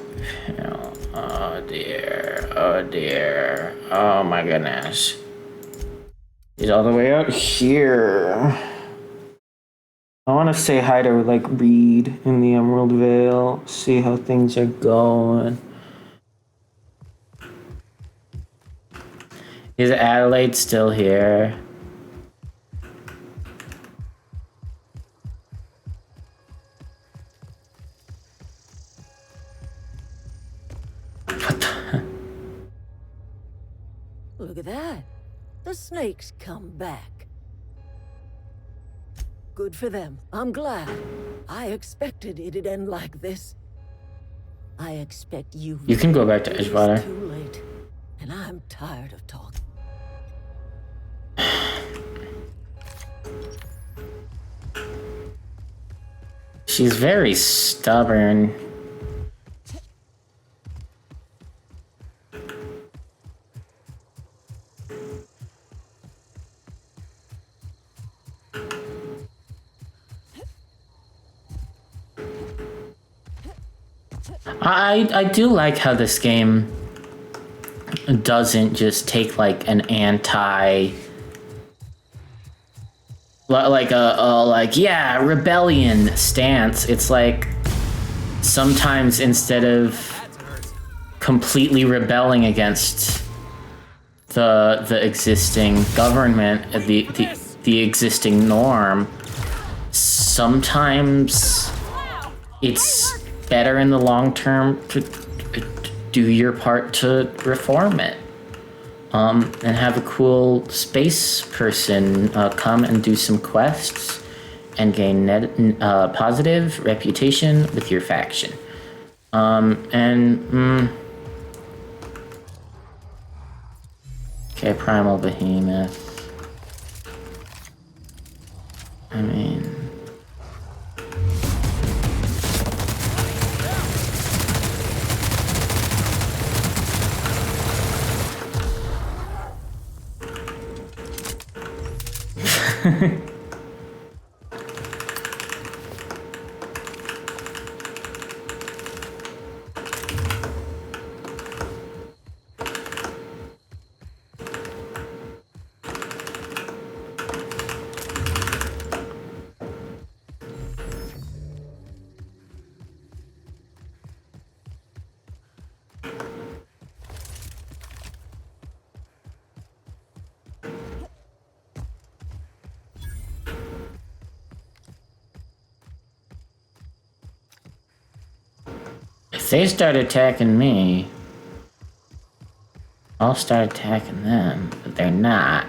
Oh dear, oh my goodness. He's all the way out here. I want to say hi to like Reed in the Emerald Vale, see how things are going. Is Adelaide still here? What the? Look at that. The snakes come back. Good for them. I'm glad. I expected it'd end like this. I expect you. You can go back to It's Edgewater. too late, and I'm tired of talking. She's very stubborn. I do like how this game doesn't just take like an anti, like yeah, rebellion stance. It's like sometimes instead of completely rebelling against the existing government, the existing norm, sometimes it's better in the long term to do your part to reform it, and have a cool space person come and do some quests and gain positive reputation with your faction. Okay, Primal Behemoth. I mean... If they start attacking me, I'll start attacking them, but they're not.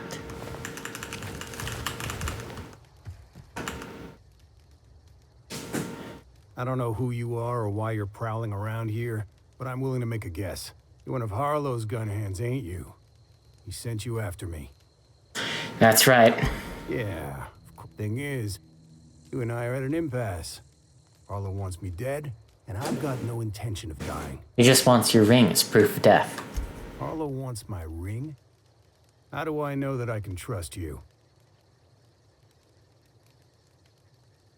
I don't know who you are or why you're prowling around here, but I'm willing to make a guess. You're one of Harlow's gun hands, ain't you? He sent you after me. That's right. Yeah. Thing is, you and I are at an impasse. Harlow wants me dead, and I've got no intention of dying. He just wants your ring as proof of death. Harlow wants my ring? How do I know that I can trust you?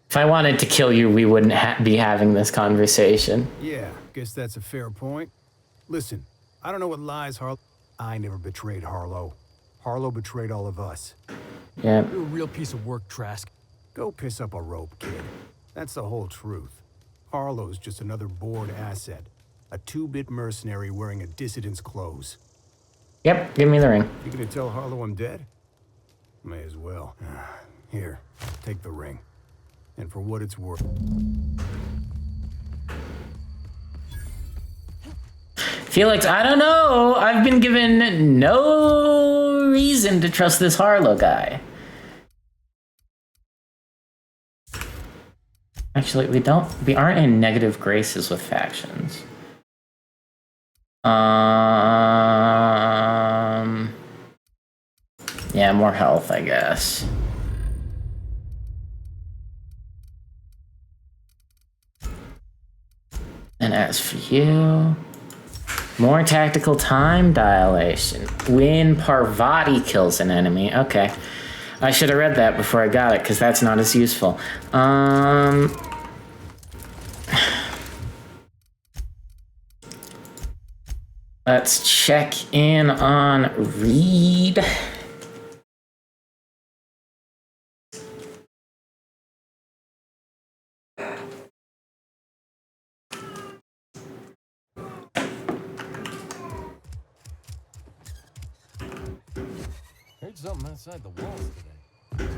If I wanted to kill you, we wouldn't be having this conversation. Yeah, guess that's a fair point. Listen, I don't know what lies Harlow... I never betrayed Harlow. Harlow betrayed all of us. Yeah. You're a real piece of work, Trask. Go piss up a rope, kid. That's the whole truth. Harlow's just another bored asset. A 2-bit mercenary wearing a dissident's clothes. Yep, give me the ring. You gonna tell Harlow I'm dead? May as well. Here, take the ring. And for what it's worth... Felix, I don't know. I've been given no reason to trust this Harlow guy. Actually, we aren't in negative graces with factions. Yeah, more health, I guess. And as for you, more tactical time dilation. When Parvati kills an enemy. Okay. I should have read that before I got it, because that's not as useful. Let's check in on Reed. something outside the walls today.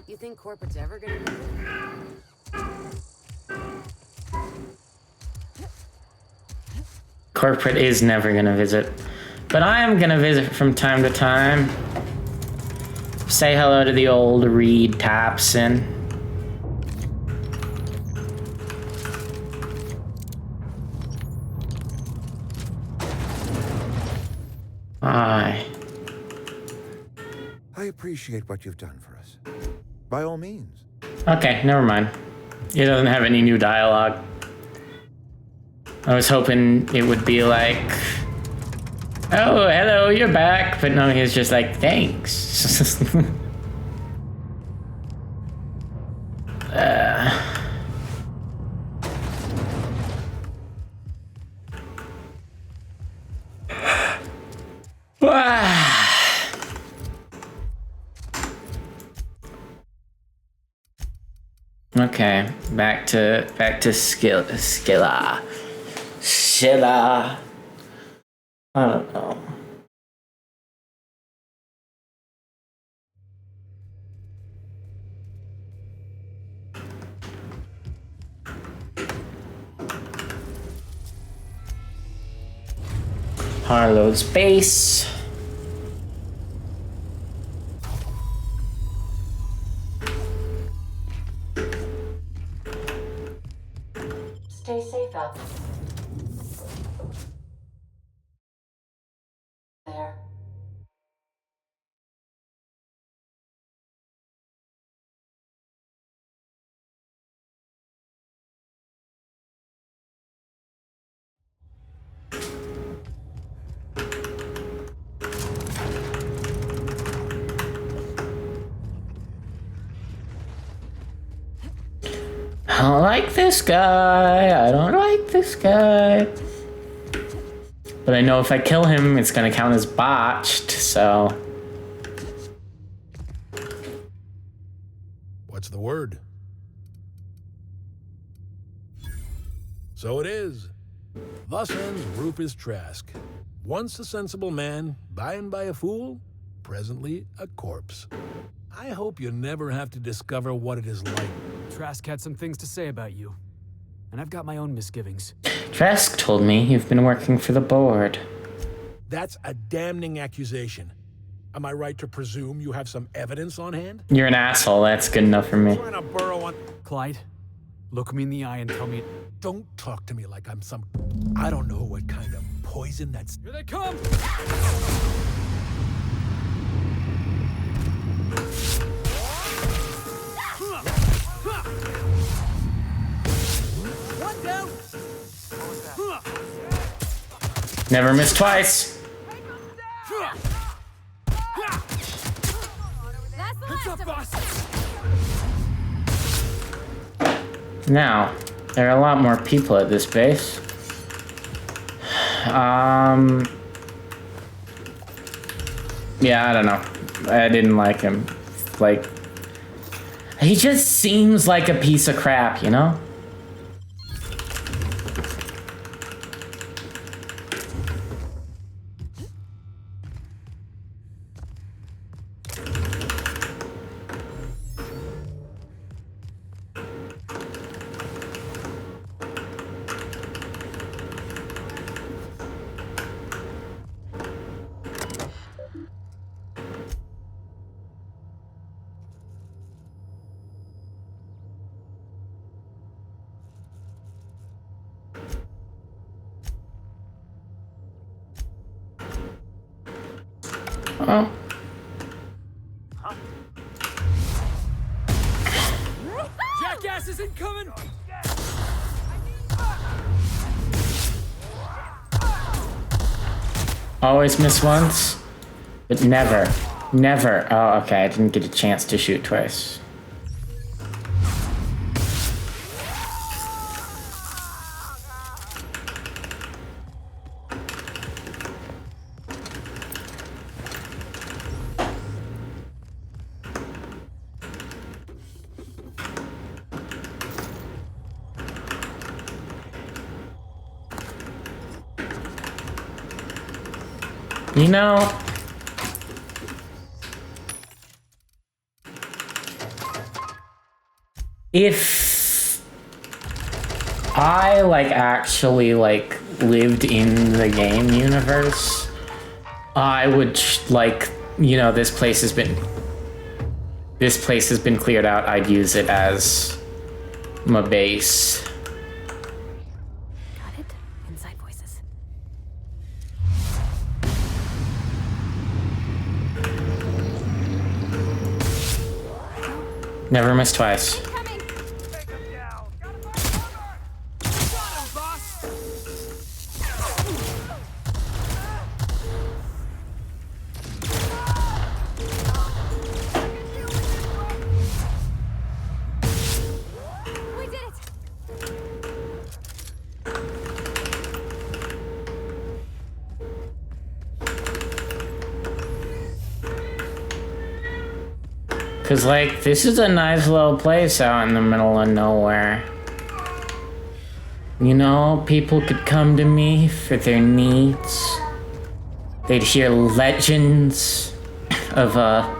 You think corporate's ever gonna Corporate is never gonna visit. But I am gonna visit from time to time. Say hello to the old Reed Tapson. Aye. I appreciate what you've done for us. By all means. Okay, never mind. It doesn't have any new dialogue. I was hoping it would be like, oh, hello, you're back. But no, he's just like, thanks. Okay, back to Skilla. I don't know. Harlow's base. Stay safe out there. I don't like this guy. I don't like this guy. But I know if I kill him, it's gonna count as botched, so. What's the word? So it is. Thus ends Rufus Trask. Once a sensible man, by and by a fool, presently a corpse. I hope you never have to discover what it is like. Trask had some things to say about you, and I've got my own misgivings. Trask told me you've been working for the board. That's a damning accusation. Am I right to presume you have some evidence on hand? You're an asshole. That's good enough for me. Trying to burrow on... Clyde, look me in the eye and tell me... Don't talk to me like I'm some... I don't know what kind of poison that's... Here they come! One down! Never miss twice. Now, there are a lot more people at this base. Yeah, I don't know. I didn't like him. Like, he just seems like a piece of crap, you know? Oh. Jackass is incoming! Always miss once, but never. Never. Oh, okay, I didn't get a chance to shoot twice. You know, if I actually lived in the game universe, I would this place has been cleared out. I'd use it as my base. Got it. Inside voices. Never miss twice. Cause this is a nice little place out in the middle of nowhere. You know, people could come to me for their needs. They'd hear legends of a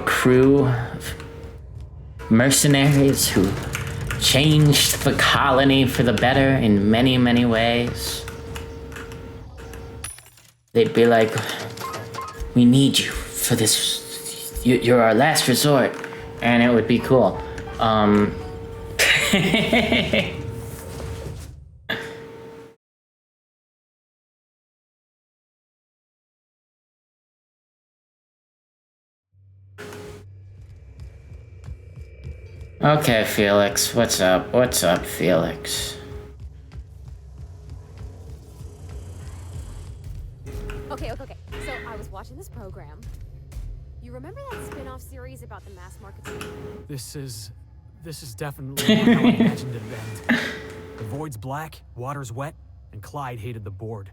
crew of mercenaries who changed the colony for the better in many, many ways. They'd be like, we need you for this. You're our last resort. And it would be cool. Okay, Felix. What's up? What's up, Felix? Okay. So I was watching this program. You remember that spin-off series about the mass market? This is definitely how I imagined it would end. The void's black, water's wet, and Clyde hated the board.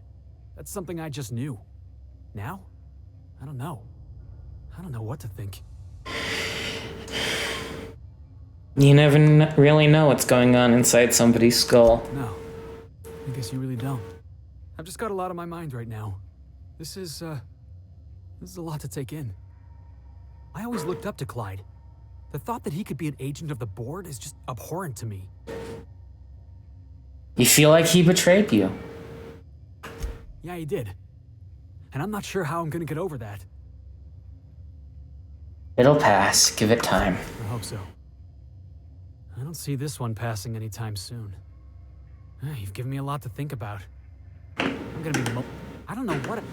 That's something I just knew. Now? I don't know. I don't know what to think. You never really know what's going on inside somebody's skull. No. I guess you really don't. I've just got a lot on my mind right now. This is a lot to take in. I always looked up to Clyde. The thought that he could be an agent of the board is just abhorrent to me. You feel like he betrayed you? Yeah, he did. And I'm not sure how I'm gonna get over that. It'll pass. Give it time. I hope so. I don't see this one passing anytime soon. You've given me a lot to think about. I'm gonna be I don't know what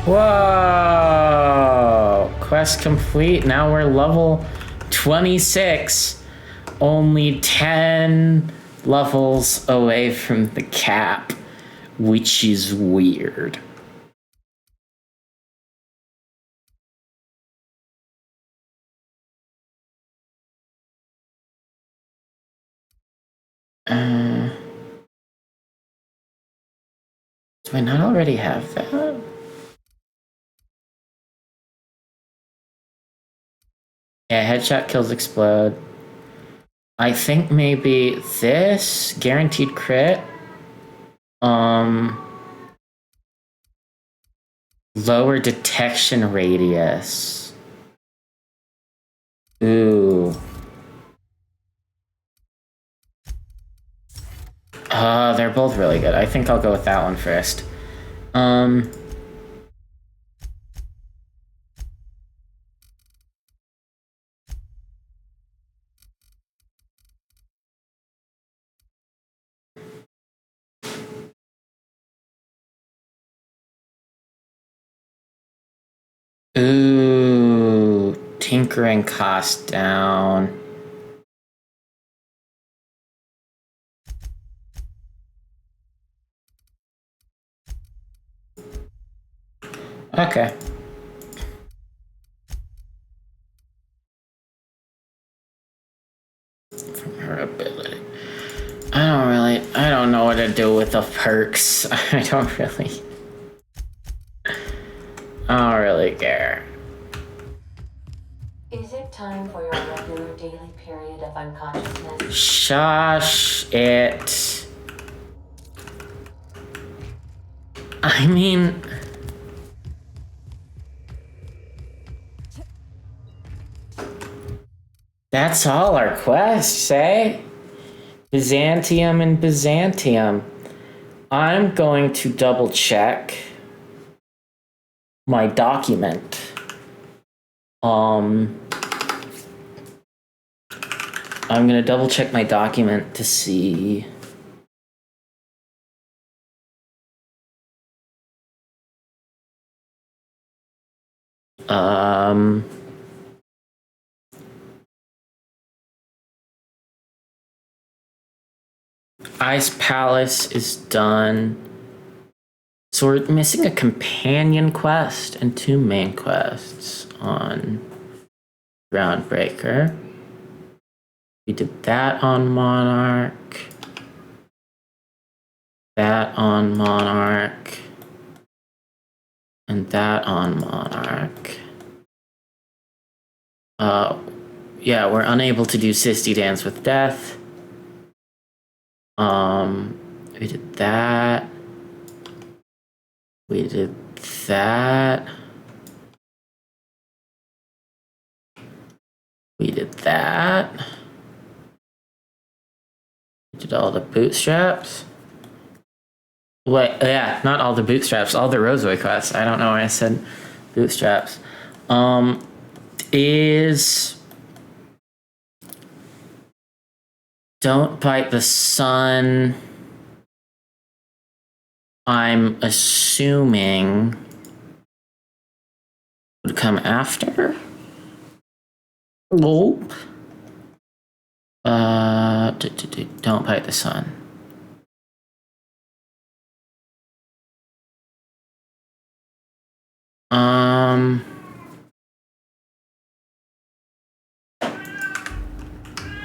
Whoa! Quest complete. Now we're level 26. Only 10 levels away from the cap, which is weird. Do I not already have that? Yeah, headshot kills explode. I think maybe this guaranteed crit. Lower detection radius. Ooh. They're both really good. I think I'll go with that one first. Ooh, tinkering cost down. Okay. From her ability. I don't know what to do with the perks. I don't really care. Is it time for your regular daily period of unconsciousness? Shush it. I mean, That's all our quests, eh? Byzantium and Byzantium. I'm going to double check my document. I'm gonna double check my document to see. Ice Palace is done. So we're missing a companion quest and 2 main quests on Groundbreaker. We did that on Monarch. That on Monarch. And that on Monarch. Yeah, we're unable to do Sisty Dance with Death. We did that. We did that. We did that. We did all the bootstraps. Wait, yeah, not all the bootstraps, all the Roseway quests. I don't know why I said bootstraps. Is Don't Bite the Sun, I'm assuming, would come after? Nope. Don't Bite the Sun.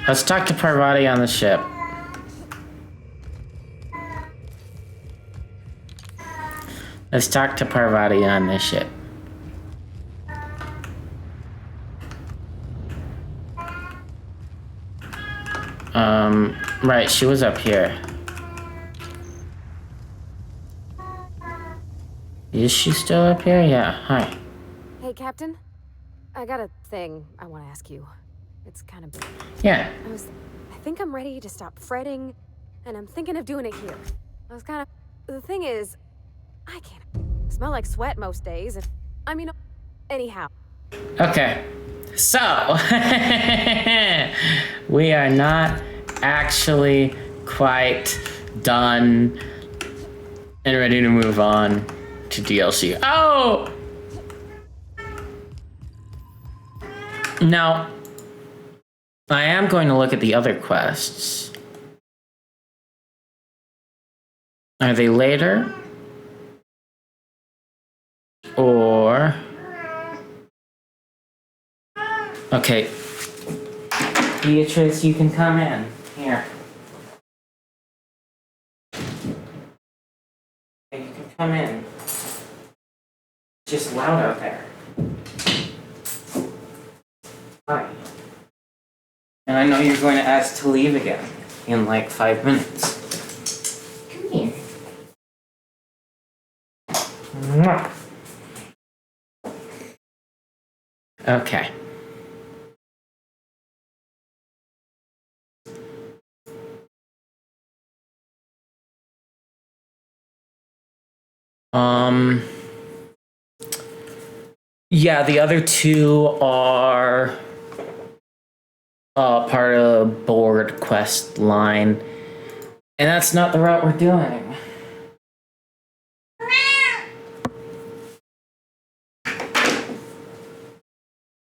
Let's talk to Parvati on the ship. Let's talk to Parvati on the ship. Right, she was up here. Is she still up here? Yeah, hi. Hey, Captain. I got a thing I want to ask you. It's kind of big. Yeah. I think I'm ready to stop fretting, and I'm thinking of doing it here. The thing is, I can't smell like sweat most days, and anyhow. Okay, so we are not actually quite done and ready to move on to DLC. Oh! Now, I am going to look at the other quests. Are they later? Or... Okay. Beatrice, you can come in. Here. You can come in. It's just loud out there. Hi. And I know you're going to ask to leave again in like 5 minutes. Come here. Mwah. Okay. Yeah, the other 2 are part of board quest line, and that's not the route we're doing.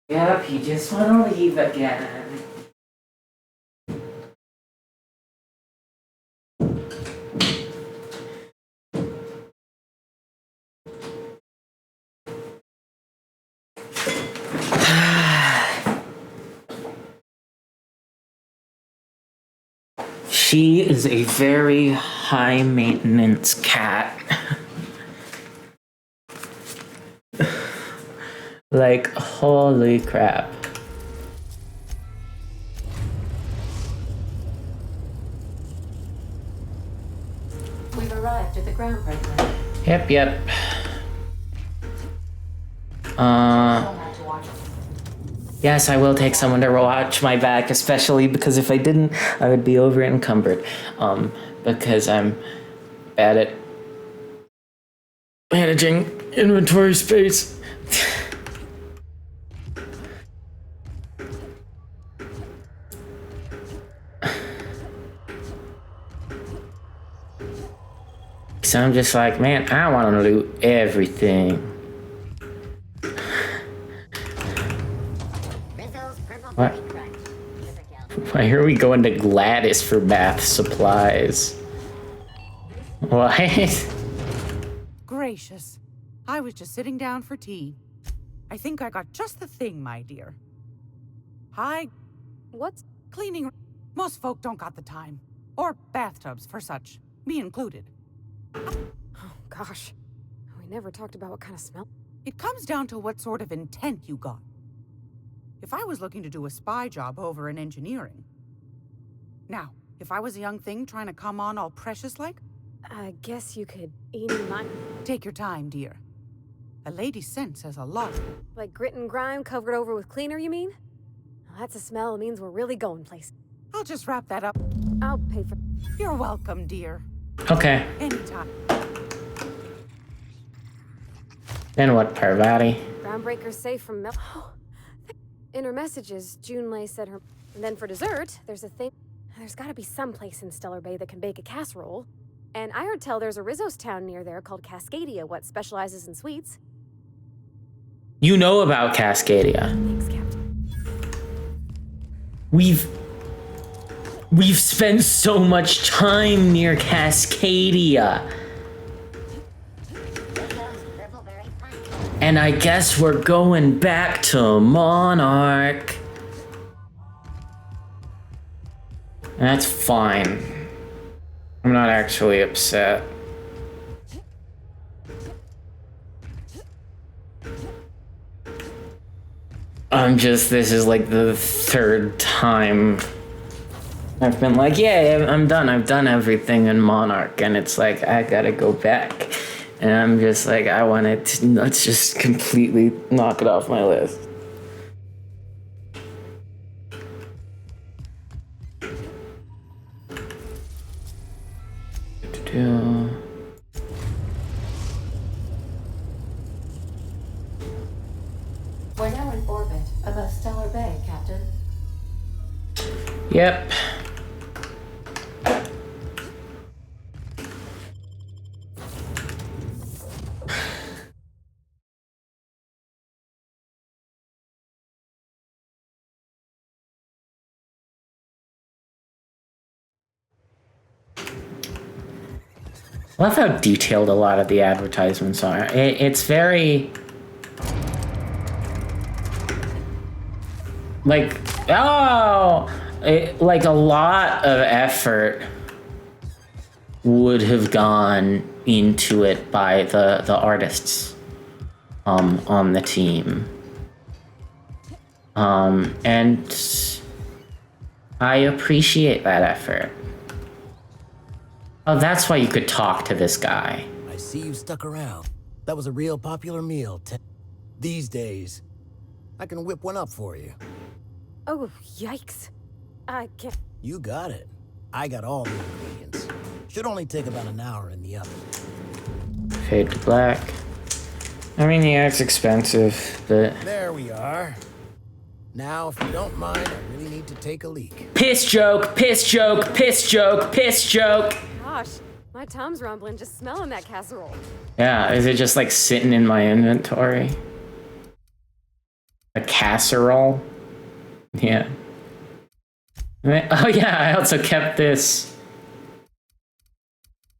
Yep, you just want to leave again. She is a very high maintenance cat. Like, holy crap. We've arrived at the groundbreaker. Yep. Yes, I will take someone to watch my back, especially because if I didn't, I would be over encumbered. Because I'm bad at managing inventory space. So I'm just like, man, I want to do everything. What? Why are we going to Gladys for bath supplies? What? Gracious. I was just sitting down for tea. I think I got just the thing, my dear. Hi. What's cleaning? Most folk don't got the time. Or bathtubs for such. Me included. Oh, gosh. We never talked about what kind of smell. It comes down to what sort of intent you got. If I was looking to do a spy job over in engineering. Now, if I was a young thing trying to come on all precious-like. I guess you could eat my... Take your time, dear. A lady's scent says a lot. Like grit and grime covered over with cleaner, you mean? Well, that's a smell. It means we're really going places. I'll just wrap that up. I'll pay for... You're welcome, dear. Okay. Anytime. Then what, Parvati? Groundbreaker's safe from mel... In her messages, Junlei said her... And then for dessert, there's a thing... There's gotta be some place in Stellar Bay that can bake a casserole. And I heard tell there's a Rizzo's town near there called Cascadia, what specializes in sweets. You know about Cascadia. Thanks, Captain. We've spent so much time near Cascadia. And I guess we're going back to Monarch. That's fine. I'm not actually upset. This is like the third time I've been like, yeah, I'm done. I've done everything in Monarch. And it's like, I gotta go back. And I'm just like, let's just completely knock it off my list. We're now in orbit above Stellar Bay, Captain. Yep. I love how detailed a lot of the advertisements are. It's very... like, like a lot of effort would have gone into it by the artists on the team. And I appreciate that effort. Oh, that's why you could talk to this guy. I see you stuck around. That was a real popular meal. These days, I can whip one up for you. Oh, yikes. I can't... You got it. I got all the ingredients. Should only take about an hour in the oven. Fade to black. I mean, yeah, it's expensive, but... There we are. Now, if you don't mind, I really need to take a leak. Piss joke, piss joke, piss joke, piss joke. Gosh, my Tom's rumbling just smelling that casserole. Yeah, is it just like sitting in my inventory? A casserole? Yeah. Oh yeah, I also kept this.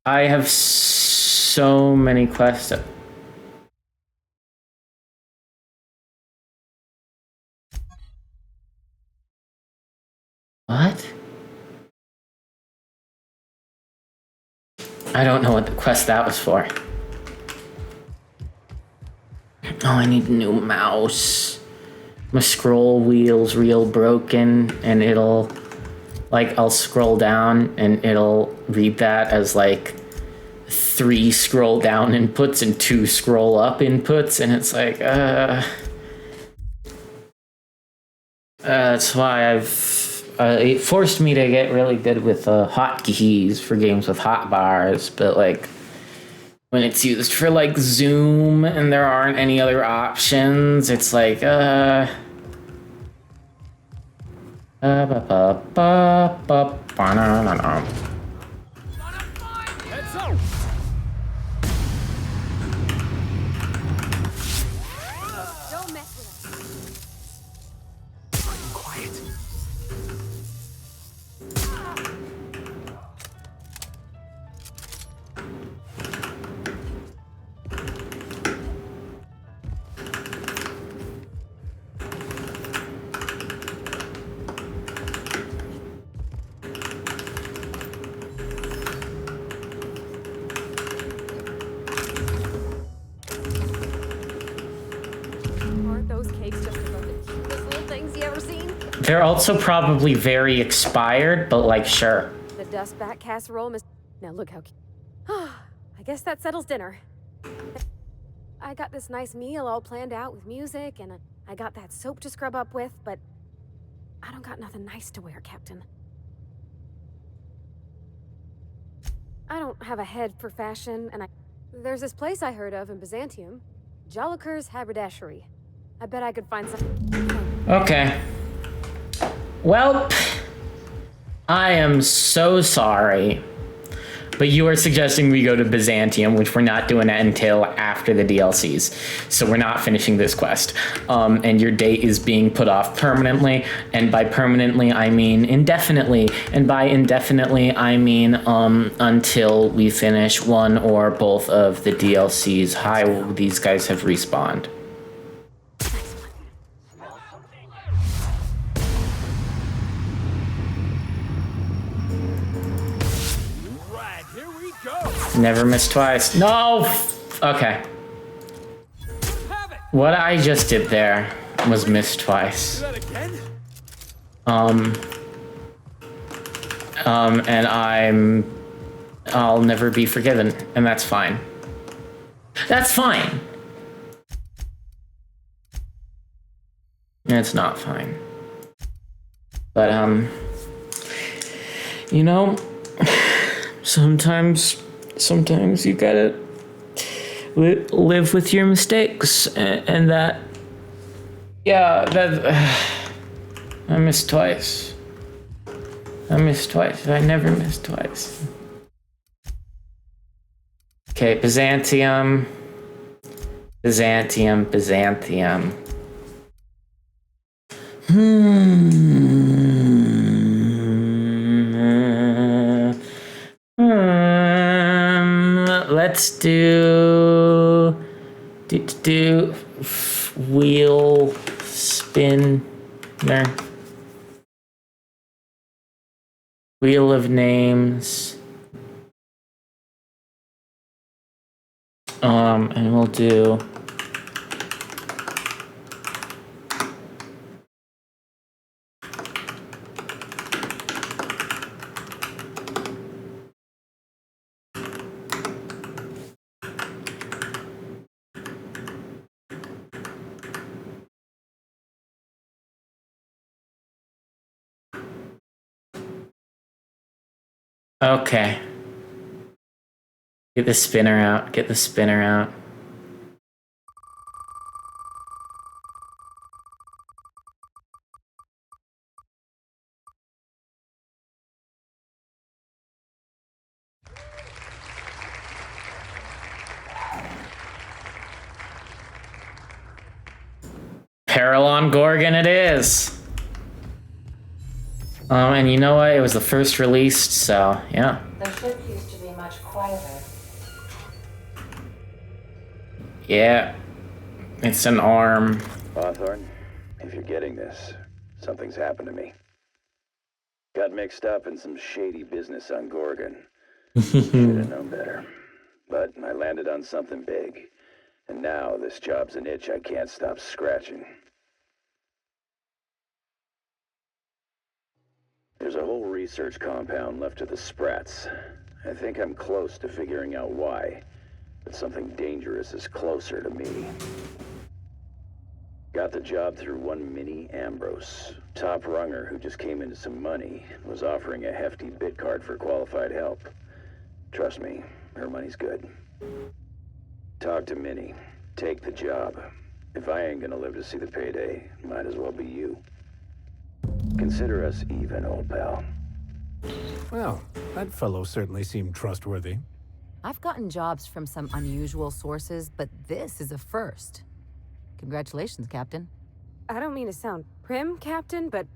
I have so many quests. What? I don't know what the quest that was for. Oh, I need a new mouse. My scroll wheel's real broken, and it'll, like, I'll scroll down and it'll read that as like 3 scroll down inputs and 2 scroll up inputs, and it's like, That's why it forced me to get really good with hotkeys for games with hotbars, but like when it's used for like zoom and there aren't any other options, it's like Don't mess with us. Quiet. Aren't those cakes just about the cutest little things you ever seen? they're also probably very expired, but like sure. The dust bat casserole, Miss. Now look how cute. I guess that settles dinner. I got this nice meal all planned out with music, and I got that soap to scrub up with, but I don't got nothing nice to wear, Captain. I don't have a head for fashion, and there's this place I heard of in Byzantium, Joliker's Haberdashery. I bet I could find some. Okay. Well, I am so sorry, but you are suggesting we go to Byzantium, which we're not doing until after the DLCs. So we're not finishing this quest. And your date is being put off permanently. And by permanently, I mean indefinitely. And by indefinitely, I mean until we finish one or both of the DLCs. Hi, these guys have respawned. Never miss twice. No! Okay. What I just did there was miss twice. And I'll never be forgiven, and that's fine. That's fine. It's not fine. But, you know, sometimes you gotta live with your mistakes, and that, yeah, I missed twice. I never missed twice. Okay, Byzantium. Let's do wheel spinner. Wheel of names. And we'll do okay. Get the spinner out. Paralon Gorgon it is. And you know what? It was the first released, so yeah. The ship used to be much quieter. Yeah. It's an arm. Hawthorne, if you're getting this, something's happened to me. Got mixed up in some shady business on Gorgon. Should have known better. But I landed on something big. And now this job's an itch I can't stop scratching. There's a whole research compound left to the Sprats. I think I'm close to figuring out why. But something dangerous is closer to me. Got the job through one Minnie Ambrose. Top runger who just came into some money was offering a hefty bid card for qualified help. Trust me, her money's good. Talk to Minnie. Take the job. If I ain't gonna live to see the payday, might as well be you. Consider us even, old pal. Well, that fellow certainly seemed trustworthy. I've gotten jobs from some unusual sources, but this is a first. Congratulations, Captain. I don't mean to sound prim, Captain, but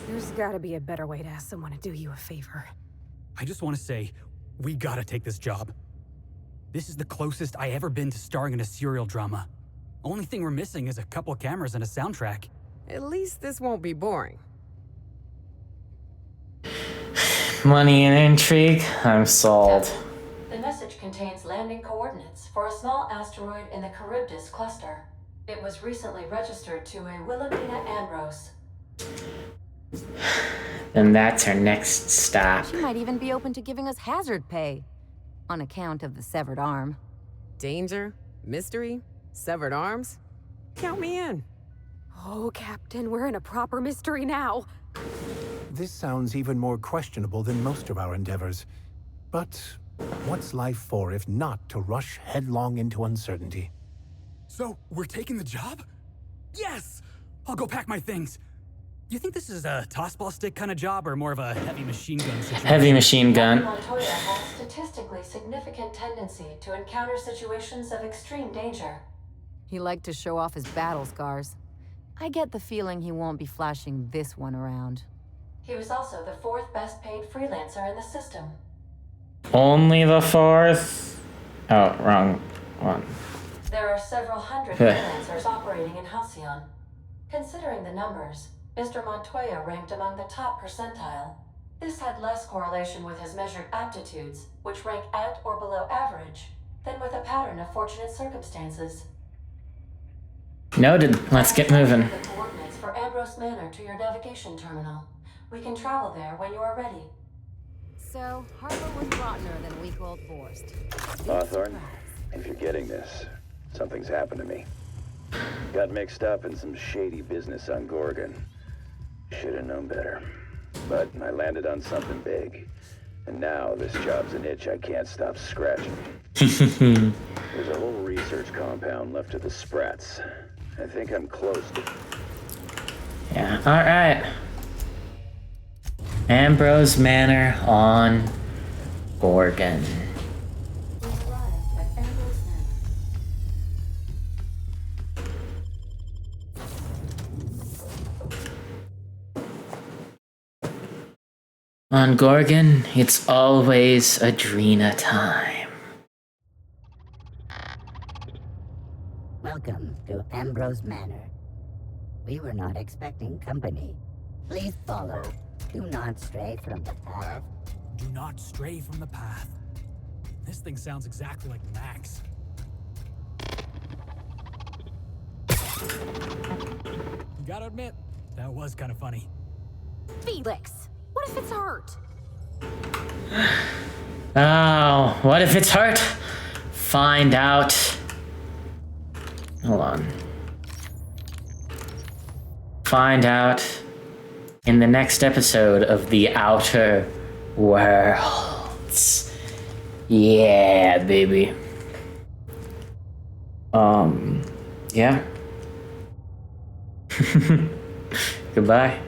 there's gotta be a better way to ask someone to do you a favor. I just want to say, we gotta take this job. This is the closest I ever been to starring in a serial drama. Only thing we're missing is a couple cameras and a soundtrack. At least this won't be boring. Money and intrigue? I'm sold. The message contains landing coordinates for a small asteroid in the Charybdis cluster. It was recently registered to a Wilhelmina Ambrose. And that's our next stop. She might even be open to giving us hazard pay. On account of the severed arm. Danger, mystery, severed arms. Count me in. Oh, Captain, we're in a proper mystery now. This sounds even more questionable than most of our endeavors. But what's life for if not to rush headlong into uncertainty? So, we're taking the job? Yes! I'll go pack my things. You think this is a tossball stick kind of job or more of a heavy machine gun situation? Heavy machine gun. Montoya has a statistically significant tendency to encounter situations of extreme danger. He liked to show off his battle scars. I get the feeling he won't be flashing this one around. He was also the 4th best paid freelancer in the system. Only the 4th? Oh, wrong one. There are several hundred freelancers operating in Halcyon. Considering the numbers, Mr. Montoya ranked among the top percentile. This had less correlation with his measured aptitudes, which rank at or below average, than with a pattern of fortunate circumstances. Noted. Let's get moving. The coordinates for Ambrose Manor to your navigation terminal. We can travel there when you are ready. So, Harlow was rottener than a week-old Forrest. Hawthorne, if you're getting this, something's happened to me. Got mixed up in some shady business on Gorgon. Should have known better. But I landed on something big. And now this job's an itch I can't stop scratching. There's a whole research compound left of the Sprats. I think I'm close to... Yeah, alright. Ambrose Manor on Gorgon. On Gorgon, it's always Adrena time. Welcome to Ambrose Manor. We were not expecting company. Please follow. Do not stray from the path. Do not stray from the path. This thing sounds exactly like Max. You gotta admit, that was kind of funny. Felix, what if it's hurt? Oh, what if it's hurt? Find out. Hold on. Find out in the next episode of The Outer Worlds. Yeah, baby. Yeah. Goodbye.